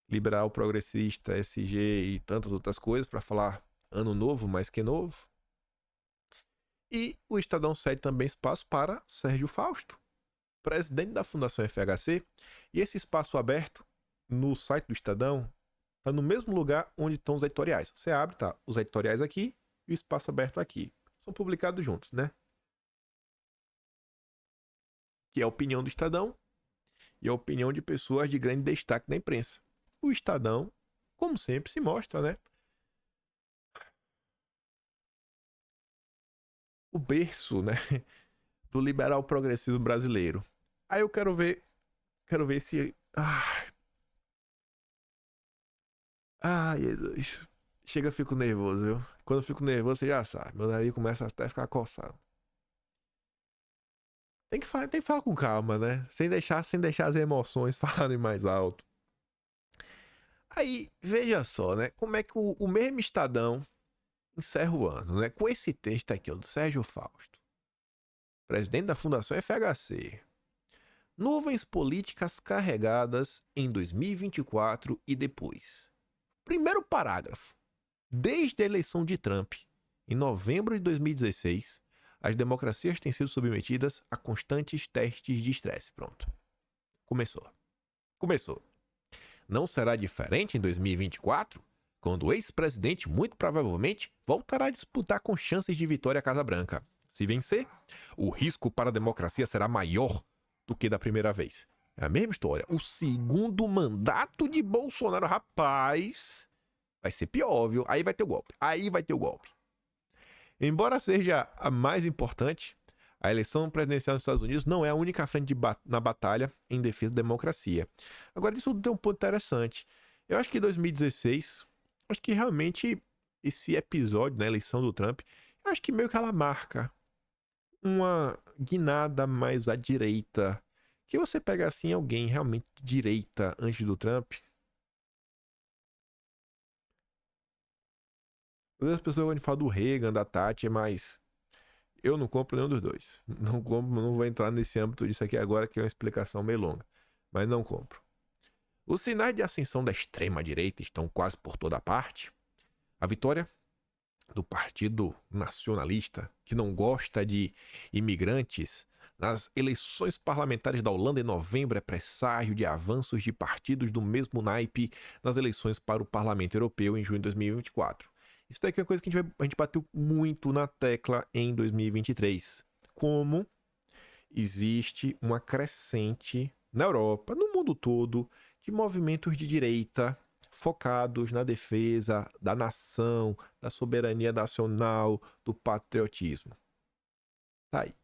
liberal, progressista, SG e tantas outras coisas, para falar ano novo, mais que novo. E o Estadão cede também espaço para Sérgio Fausto, presidente da Fundação FHC, e esse espaço aberto no site do Estadão está no mesmo lugar onde estão os editoriais. Você abre, tá, os editoriais aqui e o espaço aberto aqui. São publicados juntos, né? Que é a opinião do Estadão e a opinião de pessoas de grande destaque na imprensa. O Estadão, como sempre, se mostra, né? O berço, né? Do liberal progressismo brasileiro. Aí eu quero ver se... Jesus. Chega, eu fico nervoso, viu? Quando eu fico nervoso, você já sabe. Meu nariz começa até a ficar coçado. Tem que falar com calma, né? Sem deixar as emoções falarem mais alto. Aí, veja só, né? Como é que o mesmo Estadão encerra o ano, né? Com esse texto aqui, ó, do Sérgio Fausto, presidente da Fundação FHC. Nuvens políticas carregadas em 2024 e depois. Primeiro parágrafo. Desde a eleição de Trump, em novembro de 2016, as democracias têm sido submetidas a constantes testes de estresse. Pronto. Começou. Não será diferente em 2024, quando o ex-presidente muito provavelmente voltará a disputar com chances de vitória a Casa Branca. Se vencer, o risco para a democracia será maior do que da primeira vez. É a mesma história. O segundo mandato de Bolsonaro, rapaz, vai ser pior, viu? Aí vai ter o golpe. Embora seja a mais importante, a eleição presidencial nos Estados Unidos não é a única frente na batalha em defesa da democracia. Agora, isso tem um ponto interessante. Eu acho que em 2016, acho que realmente esse episódio na eleição do Trump, eu acho que meio que ela marca uma guinada mais à direita. Que você pega assim alguém realmente de direita antes do Trump. Às vezes as pessoas vão falar do Reagan, da Thatcher, mas eu não compro nenhum dos dois. Não vou entrar nesse âmbito disso aqui agora, que é uma explicação meio longa. Mas não compro. Os sinais de ascensão da extrema-direita estão quase por toda parte. A vitória do Partido Nacionalista, que não gosta de imigrantes, Nas eleições parlamentares da Holanda em novembro é presságio de avanços de partidos do mesmo naipe nas eleições para o Parlamento Europeu em junho de 2024. Isso daqui é uma coisa que a gente bateu muito na tecla em 2023. Como existe uma crescente na Europa, no mundo todo, de movimentos de direita focados na defesa da nação, da soberania nacional, do patriotismo. Tá aí.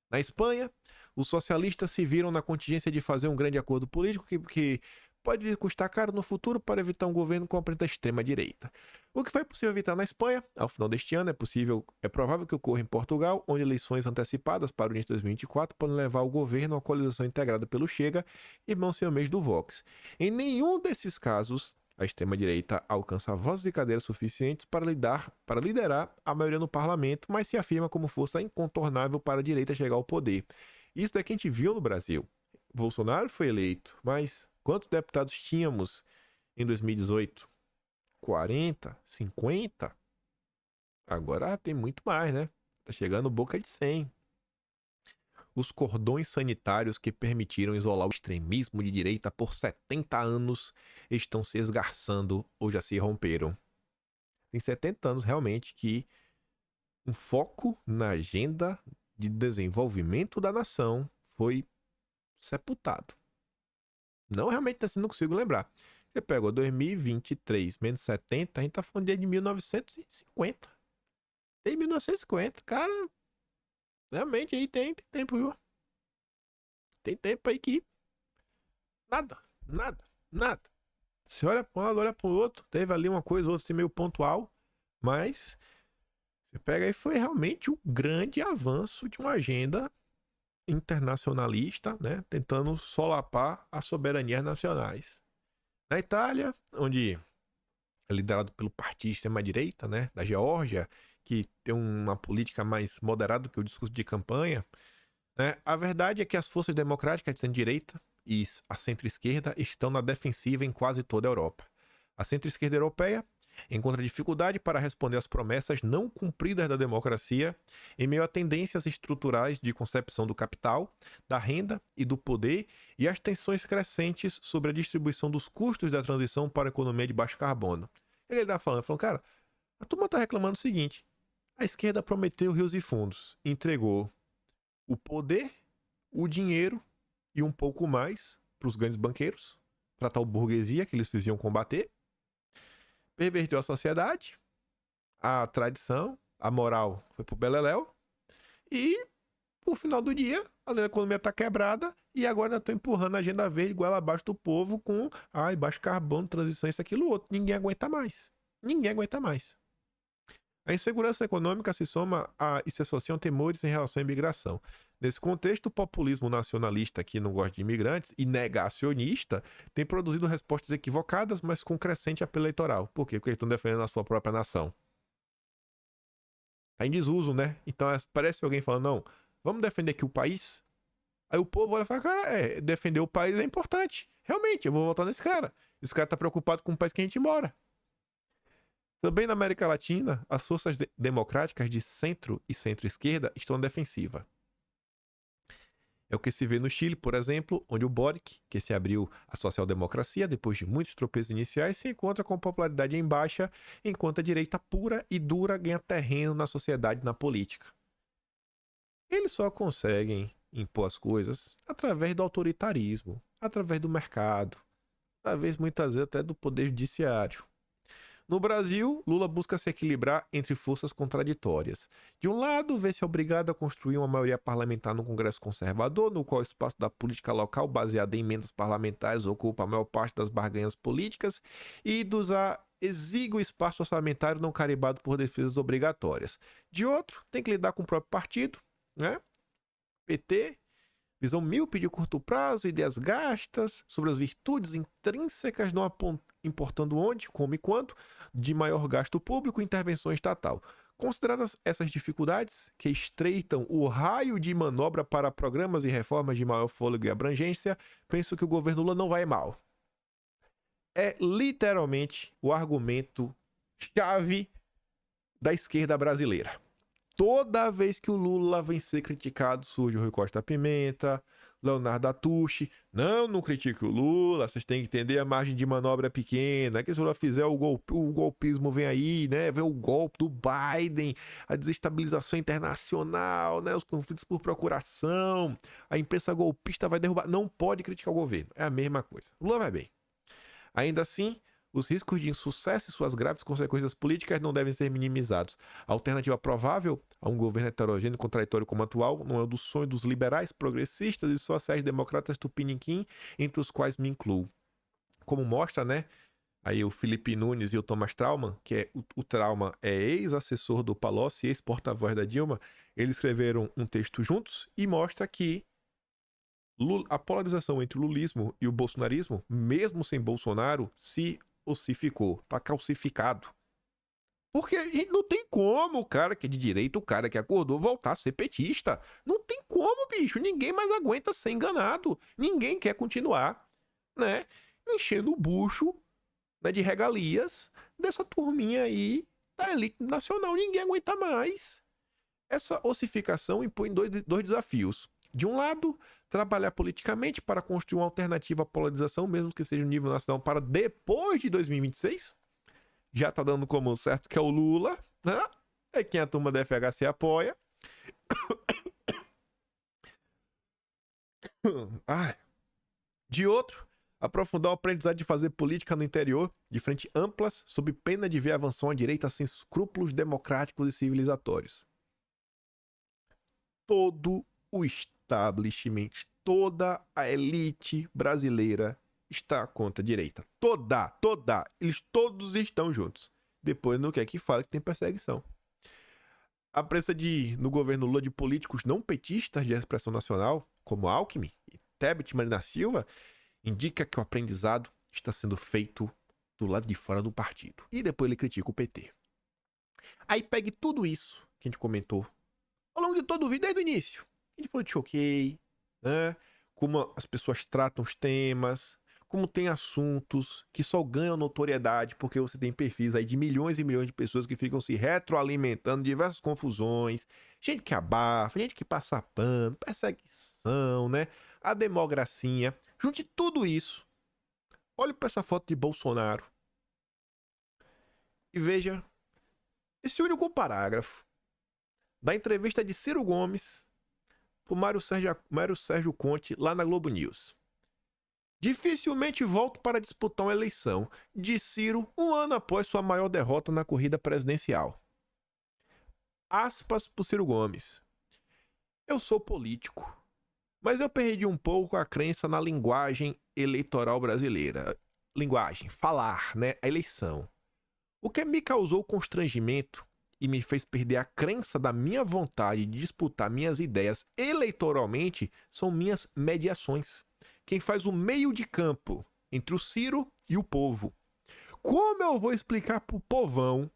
Na Espanha, os socialistas se viram na contingência de fazer um grande acordo político que pode lhe custar caro no futuro para evitar um governo com a extrema-direita. O que foi possível evitar na Espanha, ao final deste ano, é provável que ocorra em Portugal, onde eleições antecipadas para o início de 2024 podem levar o governo a uma coalização integrada pelo Chega e vão ser o mês do Vox. Em nenhum desses casos, a extrema-direita alcança vozes e cadeiras suficientes para liderar a maioria no parlamento, mas se afirma como força incontornável para a direita chegar ao poder. Isso é que a gente viu no Brasil. Bolsonaro foi eleito, mas quantos deputados tínhamos em 2018? 40? 50? Agora tem muito mais, né? Tá chegando boca de 100. Os cordões sanitários que permitiram isolar o extremismo de direita por 70 anos estão se esgarçando ou já se romperam. Tem 70 anos realmente que um foco na agenda de desenvolvimento da nação foi sepultado. Não, realmente assim, não consigo lembrar. Você pegou 2023 menos 70, a gente tá falando de 1950. Desde 1950, cara. Realmente aí tem tempo, viu? Tem tempo aí que nada. Você olha para um lado, olha para o outro, teve ali uma coisa, outra assim meio pontual, mas você pega aí, foi realmente um grande avanço de uma agenda internacionalista, né? Tentando solapar as soberanias nacionais. Na Itália, onde é liderado pelo partido extrema-direita, né? Da Geórgia, que tem uma política mais moderada do que o discurso de campanha, né? A verdade é que as forças democráticas de centro-direita e a centro-esquerda estão na defensiva em quase toda a Europa. A centro-esquerda europeia encontra dificuldade para responder às promessas não cumpridas da democracia em meio a tendências estruturais de concepção do capital, da renda e do poder e as tensões crescentes sobre a distribuição dos custos da transição para a economia de baixo carbono. Ele está falando, cara, a turma está reclamando o seguinte: a esquerda prometeu rios e fundos, entregou o poder, o dinheiro e um pouco mais para os grandes banqueiros, para a tal burguesia que eles faziam combater, perverteu a sociedade, a tradição, a moral foi pro beleléu e, no final do dia, a economia está quebrada e agora estão empurrando a agenda verde goela abaixo do povo com baixo carbono, transição, isso, aquilo, outro. Ninguém aguenta mais. A insegurança econômica se soma e se associam temores em relação à imigração. Nesse contexto, o populismo nacionalista que não gosta de imigrantes e negacionista tem produzido respostas equivocadas, mas com crescente apelo eleitoral. Por quê? Porque eles estão defendendo a sua própria nação. Tá em desuso, né? Então parece alguém falando, não, vamos defender aqui o país. Aí o povo olha e fala, cara, defender o país é importante. Realmente, eu vou votar nesse cara. Esse cara tá preocupado com o país que a gente mora. Também na América Latina, as forças democráticas de centro e centro-esquerda estão na defensiva. É o que se vê no Chile, por exemplo, onde o Boric, que se abriu à social-democracia depois de muitos tropeços iniciais, se encontra com popularidade em baixa, enquanto a direita pura e dura ganha terreno na sociedade e na política. Eles só conseguem impor as coisas através do autoritarismo, através do mercado, através muitas vezes até do poder judiciário. No Brasil, Lula busca se equilibrar entre forças contraditórias. De um lado, vê-se obrigado a construir uma maioria parlamentar no Congresso conservador, no qual o espaço da política local, baseada em emendas parlamentares, ocupa a maior parte das barganhas políticas, e dos exíguo espaço orçamentário não carimbado por despesas obrigatórias. De outro, tem que lidar com o próprio partido, né? PT, visão míope de curto prazo, ideias gastas sobre as virtudes intrínsecas, não importando onde, como e quanto, de maior gasto público e intervenção estatal. Consideradas essas dificuldades, que estreitam o raio de manobra para programas e reformas de maior fôlego e abrangência, penso que o governo Lula não vai mal. É literalmente o argumento chave da esquerda brasileira. Toda vez que o Lula vem ser criticado, surge o Rui Costa Pimenta, Leonardo Atushi. Não critique o Lula, vocês têm que entender, a margem de manobra é pequena. Que se o Lula fizer o golpismo vem aí, né? Vem o golpe do Biden, a desestabilização internacional, né? Os conflitos por procuração, a imprensa golpista vai derrubar. Não pode criticar o governo, é a mesma coisa. O Lula vai bem. Ainda assim, os riscos de insucesso e suas graves consequências políticas não devem ser minimizados. A alternativa provável a um governo heterogêneo e contraditório como o atual não é o do sonho dos liberais, progressistas e sociais-democratas tupiniquim, entre os quais me incluo. Como mostra, né? Aí o Felipe Nunes e o Thomas Trauman, que é o Trauman é ex-assessor do Palocci, ex-porta-voz da Dilma, eles escreveram um texto juntos e mostra que a polarização entre o lulismo e o bolsonarismo, mesmo sem Bolsonaro, se ossificou, tá calcificado. Porque a gente não tem como o cara que é de direita, o cara que acordou, voltar a ser petista. Não tem como, bicho. Ninguém mais aguenta ser enganado. Ninguém quer continuar, né, enchendo o bucho, né, de regalias dessa turminha aí da elite nacional. Ninguém aguenta mais. Essa ossificação impõe dois desafios. De um lado, trabalhar politicamente para construir uma alternativa à polarização, mesmo que seja no nível nacional, para depois de 2026. Já tá dando como certo que é o Lula, né? É quem a turma da FHC apoia. De outro, aprofundar o aprendizado de fazer política no interior, de frente amplas, sob pena de ver avançar a direita sem escrúpulos democráticos e civilizatórios. Todo o establishment, toda a elite brasileira está contra a direita. Toda. Eles todos estão juntos. Depois não quer que fale que tem perseguição. A presença no governo Lula de políticos não petistas de expressão nacional, como Alckmin e Tebet Marina Silva, indica que o aprendizado está sendo feito do lado de fora do partido. E depois ele critica o PT. Aí pegue tudo isso que a gente comentou ao longo de todo o vídeo, desde o início. A gente falou de choquei, né? Como as pessoas tratam os temas, como tem assuntos que só ganham notoriedade porque você tem perfis aí de milhões e milhões de pessoas que ficam se retroalimentando de diversas confusões, gente que abafa, gente que passa pano, perseguição, né? A democracia. Junte tudo isso. Olhe para essa foto de Bolsonaro e veja esse único parágrafo da entrevista de Ciro Gomes pro Mário Sérgio Conte lá na Globo News. Dificilmente volto para disputar uma eleição, disse Ciro um ano após sua maior derrota na corrida presidencial. Aspas pro Ciro Gomes. Eu sou político, mas eu perdi um pouco a crença na linguagem eleitoral brasileira. Linguagem, falar, né? A eleição. O que me causou constrangimento e me fez perder a crença da minha vontade de disputar minhas ideias eleitoralmente são minhas mediações. Quem faz o meio de campo entre o Ciro e o povo. Como eu vou explicar pro povão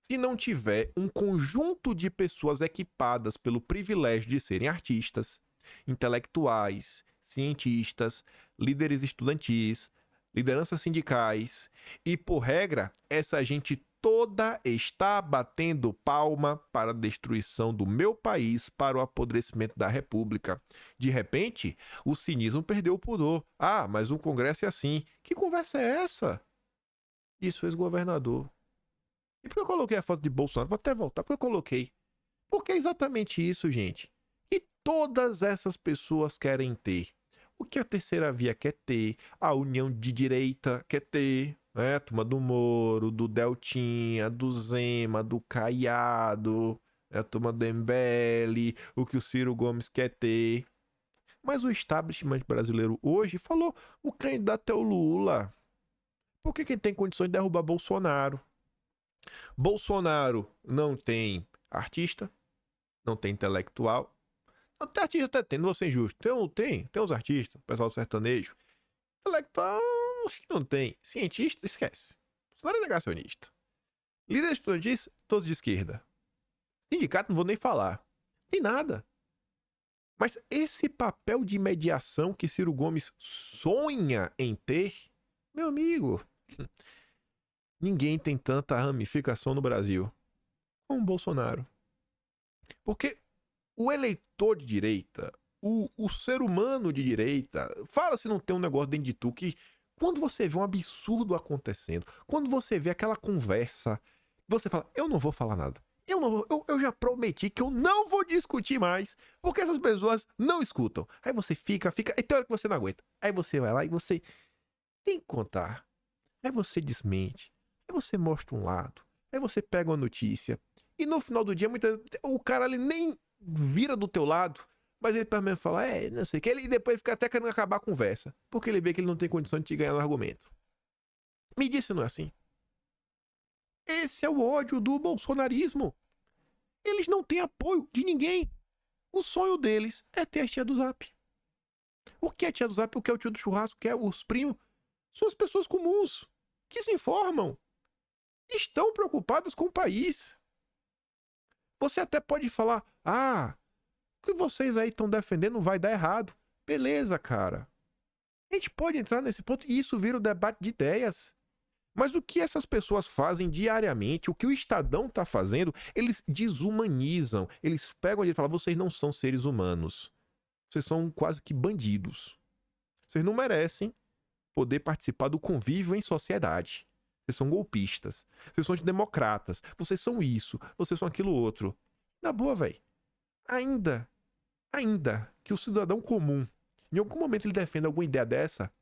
se não tiver um conjunto de pessoas equipadas pelo privilégio de serem artistas, intelectuais, cientistas, líderes estudantis, lideranças sindicais e, por regra, essa gente toda está batendo palma para a destruição do meu país, para o apodrecimento da República. De repente, o cinismo perdeu o pudor. Ah, mas o Congresso é assim. Que conversa é essa? Isso, ex-governador. E por que eu coloquei a foto de Bolsonaro? Vou até voltar. Por que eu coloquei? Porque é exatamente isso, gente. E todas essas pessoas querem ter. O que a terceira via quer ter, a união de direita quer ter, né? A turma do Moro, do Deltinha, do Zema, do Caiado, né? A turma do MBL, o que o Ciro Gomes quer ter. Mas o establishment brasileiro hoje falou, o candidato é o Lula. Por que quem tem condições de derrubar Bolsonaro? Bolsonaro não tem artista, não tem intelectual. Até artista até tem, não vou ser injusto. Tem uns artistas, pessoal do sertanejo. Intelectual, acho que não tem. Cientista, esquece. Bolsonaro é negacionista. Líderes estudantis, todos de esquerda. Sindicato, não vou nem falar. Tem nada. Mas esse papel de mediação que Ciro Gomes sonha em ter, meu amigo, ninguém tem tanta ramificação no Brasil como Bolsonaro. Porque o eleitor de direita, o ser humano de direita, fala se não tem um negócio dentro de tu que, quando você vê um absurdo acontecendo, quando você vê aquela conversa, você fala, eu não vou falar nada. Eu não vou, eu já prometi que eu não vou discutir mais, porque essas pessoas não escutam. Aí você fica, e tem hora que você não aguenta. Aí você vai lá e você tem que contar. Aí você desmente. Aí você mostra um lado. Aí você pega uma notícia. E no final do dia, o cara ali nem vira do teu lado, mas ele pelo menos fala, não sei o que. Ele depois fica até querendo acabar a conversa, porque ele vê que ele não tem condição de te ganhar no argumento. Me diz se não é assim. Esse é o ódio do bolsonarismo. Eles não têm apoio de ninguém. O sonho deles é ter a tia do Zap. O que é a tia do Zap? O que é o tio do churrasco? O que é os primos? São as pessoas comuns que se informam. Estão preocupadas com o país. Você até pode falar, o que vocês aí estão defendendo vai dar errado. Beleza, cara. A gente pode entrar nesse ponto e isso vira um debate de ideias. Mas o que essas pessoas fazem diariamente, o que o Estadão está fazendo, eles desumanizam. Eles pegam e falam, vocês não são seres humanos. Vocês são quase que bandidos. Vocês não merecem poder participar do convívio em sociedade. Vocês são golpistas. Vocês são antidemocratas. Vocês são isso. Vocês são aquilo outro. Na boa, velho. Ainda que o cidadão comum, em algum momento ele defenda alguma ideia dessa,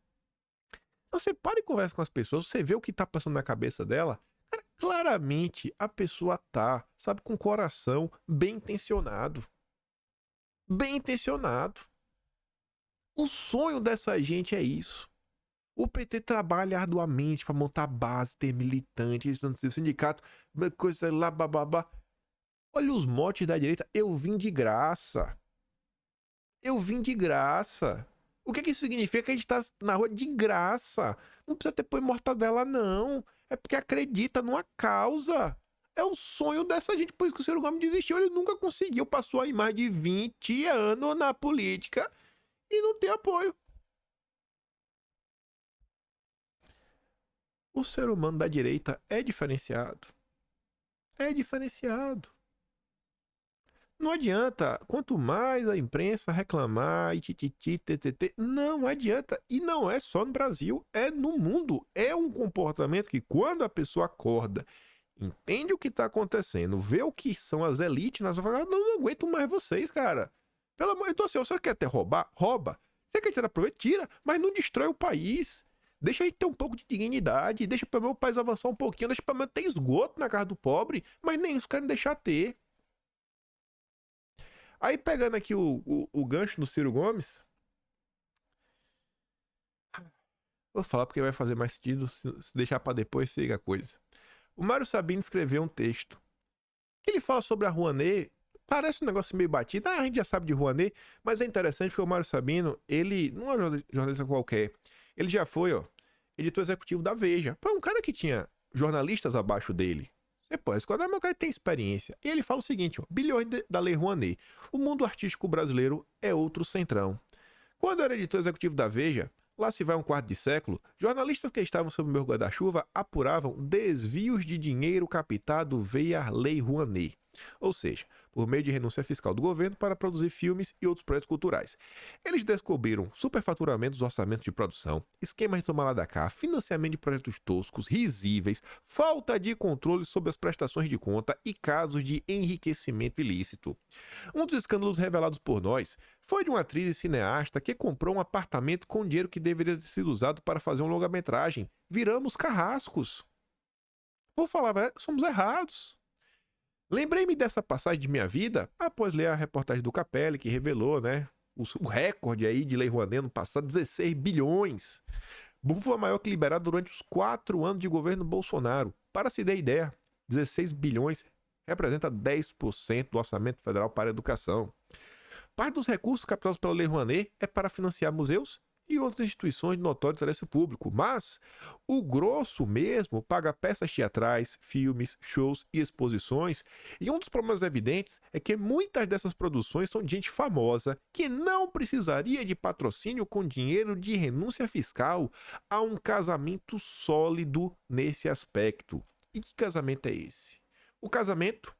você para e conversa com as pessoas, você vê o que tá passando na cabeça dela. Cara, claramente a pessoa tá, sabe, com o coração bem intencionado. Bem intencionado. O sonho dessa gente é isso. O PT trabalha arduamente para montar base, ter militante, sindicato, coisa lá, bababá. Olha os motes da direita. Eu vim de graça. Eu vim de graça. O que isso significa? Que a gente tá na rua de graça. Não precisa ter põe mortadela, não. É porque acredita numa causa. É o sonho dessa gente. Por isso que o Ciro Gomes desistiu. Ele nunca conseguiu. Passou aí mais de 20 anos na política e não tem apoio. O ser humano da direita é diferenciado. É diferenciado. Não adianta, quanto mais a imprensa reclamar e tititi, ttt, não adianta. E não é só no Brasil, é no mundo. É um comportamento que quando a pessoa acorda, entende o que está acontecendo, vê o que são as elites, nós vamos falar, não aguento mais vocês, cara. Pelo amor de Deus, você quer até roubar? Rouba. Você quer tirar proveito? Tira, mas não destrói o país. Deixa a gente ter um pouco de dignidade, deixa para o país avançar um pouquinho, deixa para ter esgoto na casa do pobre, mas nem isso querem deixar ter. Aí pegando aqui o gancho do Ciro Gomes, vou falar porque vai fazer mais sentido, se deixar para depois fica a coisa. O Mário Sabino escreveu um texto que ele fala sobre a Rouanet. Parece um negócio meio batido, a gente já sabe de Rouanet, mas é interessante porque o Mário Sabino, ele não é um jornalista qualquer, ele já foi, editor executivo da Veja. Foi um cara que tinha jornalistas abaixo dele. Depois, quando o cara tem experiência. E ele fala o seguinte, bilhões da Lei Rouanet. O mundo artístico brasileiro é outro centrão. Quando eu era editor executivo da Veja, lá se vai um quarto de século, jornalistas que estavam sob o meu guarda-chuva apuravam desvios de dinheiro captado via Lei Rouanet. Ou seja, por meio de renúncia fiscal do governo para produzir filmes e outros projetos culturais. Eles descobriram superfaturamento dos orçamentos de produção, esquemas de toma lá da cá, financiamento de projetos toscos, risíveis, falta de controle sobre as prestações de conta e casos de enriquecimento ilícito. Um dos escândalos revelados por nós foi de uma atriz e cineasta que comprou um apartamento com dinheiro que deveria ter sido usado para fazer um longa-metragem. Viramos carrascos. Vou falar, somos errados. Lembrei-me dessa passagem de minha vida após ler a reportagem do Capelli, que revelou, o recorde aí de Lei Rouanet no passado, 16 bilhões. Foi maior que liberado durante os 4 anos de governo Bolsonaro. Para se ter ideia, 16 bilhões representa 10% do orçamento federal para a educação. Parte dos recursos captados pela Lei Rouanet é para financiar museus e outras instituições de notório interesse público, mas o grosso mesmo paga peças teatrais, filmes, shows e exposições, e um dos problemas evidentes é que muitas dessas produções são de gente famosa que não precisaria de patrocínio com dinheiro de renúncia fiscal. Há um casamento sólido nesse aspecto. E que casamento é esse? O casamento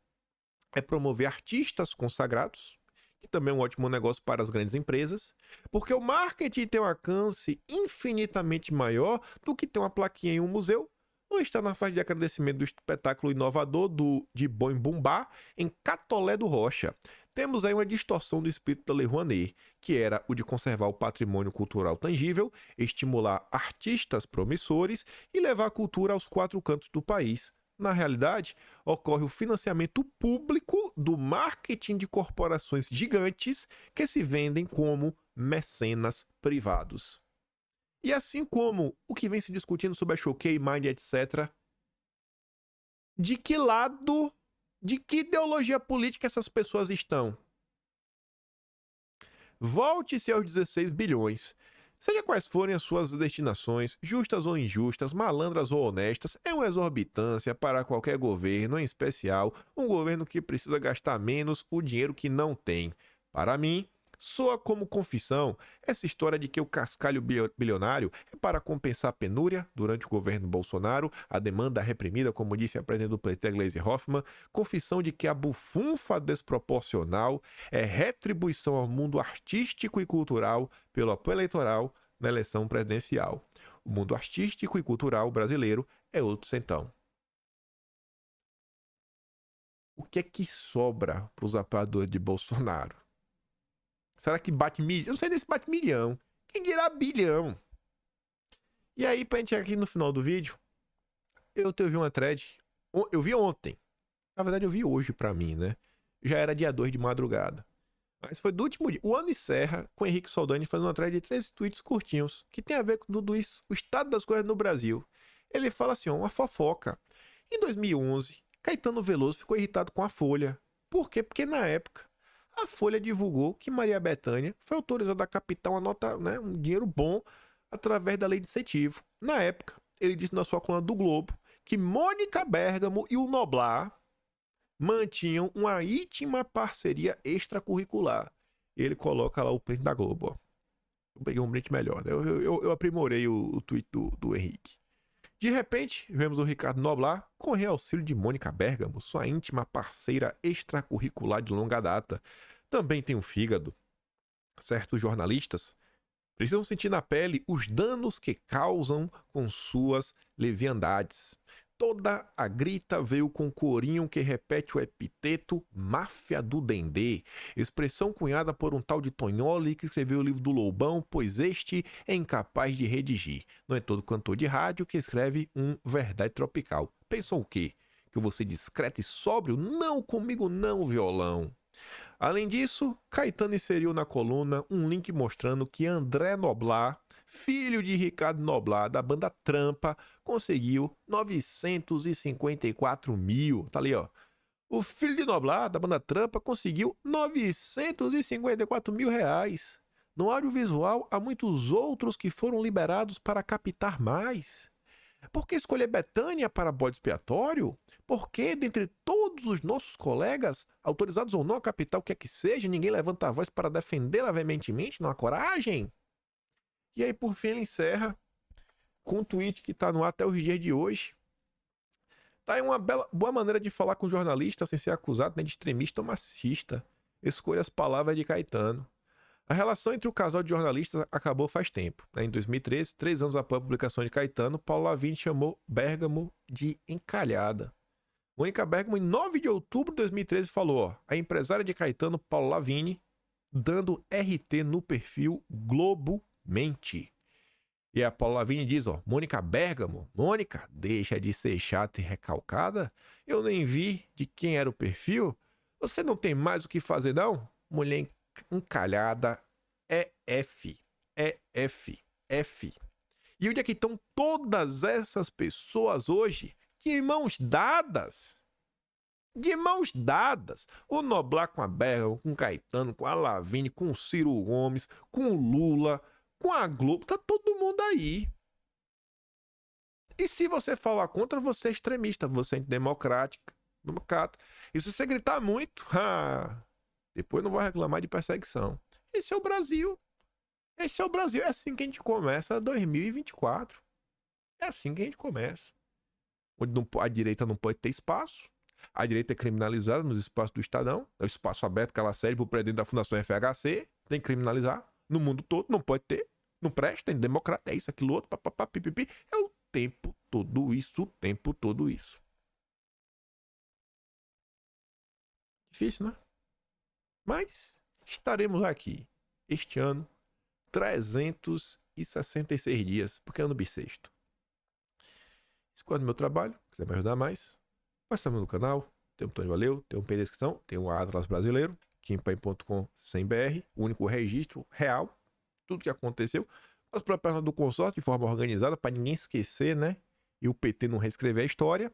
é promover artistas consagrados, que também é um ótimo negócio para as grandes empresas, porque o marketing tem um alcance infinitamente maior do que ter uma plaquinha em um museu ou estar na fase de agradecimento do espetáculo inovador de Boi Bumbá em Catolé do Rocha. Temos aí uma distorção do espírito da Lei Rouanet, que era o de conservar o patrimônio cultural tangível, estimular artistas promissores e levar a cultura aos quatro cantos do país. Na realidade, ocorre o financiamento público do marketing de corporações gigantes que se vendem como mecenas privados. E assim como o que vem se discutindo sobre a Choquei, Mind, etc., de que lado, de que ideologia política essas pessoas estão? Volte-se aos 16 bilhões. Seja quais forem as suas destinações, justas ou injustas, malandras ou honestas, é uma exorbitância para qualquer governo, em especial um governo que precisa gastar menos o dinheiro que não tem. Para mim, soa como confissão essa história de que o cascalho bilionário é para compensar a penúria durante o governo Bolsonaro, a demanda reprimida, como disse a presidente do PT, Gleisi Hoffmann, confissão de que a bufunfa desproporcional é retribuição ao mundo artístico e cultural pelo apoio eleitoral na eleição presidencial. O mundo artístico e cultural brasileiro é outro centão. O que é que sobra para os apoiadores de Bolsonaro? Será que bate milhão? Eu não sei nem se bate milhão. Quem dirá bilhão? E aí, pra gente aqui no final do vídeo, eu vi uma thread. Eu vi ontem. Na verdade, eu vi hoje pra mim, né? Já era dia 2 de madrugada. Mas foi do último dia. O ano encerra com o Henrique Soldani fazendo uma thread de 3 tweets curtinhos, que tem a ver com tudo isso. O estado das coisas no Brasil. Ele fala assim, ó, uma fofoca. Em 2011, Caetano Veloso ficou irritado com a Folha. Por quê? Porque na época, a Folha divulgou que Maria Bethânia foi autorizada a captar uma nota, né, um dinheiro bom através da lei de incentivo. Na época, ele disse na sua coluna do Globo que Mônica Bergamo e o Noblar mantinham uma íntima parceria extracurricular. Ele coloca lá o print da Globo. Ó. Eu peguei um print melhor, né? Eu aprimorei o tweet do Henrique. De repente, vemos o Ricardo Noblar com o auxílio de Mônica Bergamo, sua íntima parceira extracurricular de longa data. Também tem um fígado. Certos jornalistas precisam sentir na pele os danos que causam com suas leviandades. Toda a grita veio com corinho que repete o epiteto máfia do Dendê, expressão cunhada por um tal de Tonholi que escreveu o livro do Lobão, pois este é incapaz de redigir. Não é todo cantor de rádio que escreve um Verdade Tropical. Pensou o quê? Que eu vou ser discreto e sóbrio? Não, comigo não, violão. Além disso, Caetano inseriu na coluna um link mostrando que André Noblar, filho de Ricardo Noblar, da banda Trampa, conseguiu 954 mil. Tá ali, ó. O filho de Noblar, da banda Trampa, conseguiu 954 mil reais. No audiovisual, há muitos outros que foram liberados para captar mais. Por que escolher Bethânia para bode expiatório? Porque, dentre todos os nossos colegas, autorizados ou não a captar o que é que seja, ninguém levanta a voz para defendê-la veementemente, não há coragem? E aí, por fim, ele encerra com um tweet que está no ar até os dias de hoje. Tá aí uma boa maneira de falar com jornalista sem ser acusado, né, de extremista ou machista. Escolha as palavras de Caetano. A relação entre o casal de jornalistas acabou faz tempo. Em 2013, 3 anos após a publicação de Caetano, Paulo Lavigne chamou Bergamo de encalhada. Mônica Bergamo, em 9 de outubro de 2013, falou, ó, a empresária de Caetano, Paulo Lavigne, dando RT no perfil Globo Mente. E a Paula Lavigne diz, ó, Mônica Bergamo, Mônica, deixa de ser chata e recalcada. Eu nem vi de quem era o perfil. Você não tem mais o que fazer, não? Mulher encalhada é F. É F. F. E onde é que estão todas essas pessoas hoje? De mãos dadas. De mãos dadas. O Noblar com a Bergamo, com o Caetano, com a Lavigne, com o Ciro Gomes, com o Lula, com a Globo, tá todo mundo aí. E se você falar contra, você é extremista, você é antidemocrática, democrata. E se você gritar muito, depois não vai reclamar de perseguição. Esse é o Brasil. Esse é o Brasil. É assim que a gente começa 2024. É assim que a gente começa. Onde a direita não pode ter espaço, A direita é criminalizada nos espaços do Estadão, é o espaço aberto que ela serve para o presidente da Fundação FHC, tem que criminalizar no mundo todo, não pode ter, não presta, tem democrata, é isso, aquilo outro, papapá, pipipi, é o tempo todo isso. Difícil, né? Mas estaremos aqui este ano 366 dias, porque é ano bissexto. Se gosta do meu trabalho, quiser me ajudar mais, faz também no canal, tem um botão de valeu, tem um P na descrição, tem um Atlas brasileiro, kimpai.com/br, o único registro real, tudo que aconteceu, as propagandas do consórcio de forma organizada, para ninguém esquecer, né? E o PT não reescrever a história.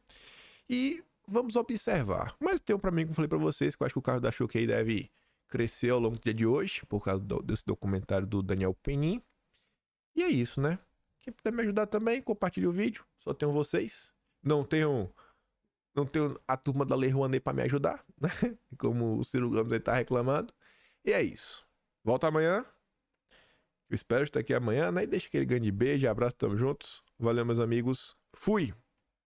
E vamos observar. Mas tem um para mim que eu falei para vocês, que eu acho que o carro da Choquei deve crescer ao longo do dia de hoje, por causa desse documentário do Daniel Penin. E é isso, né? Quem puder me ajudar também, compartilhe o vídeo. Só tenho vocês. Não tenho a turma da Lei Rouanet para me ajudar, né? Como o Ciro Gomes tá reclamando. E é isso. Volta amanhã. Eu espero estar aqui amanhã, né? E deixa aquele grande beijo, abraço, tamo juntos. Valeu, meus amigos. Fui!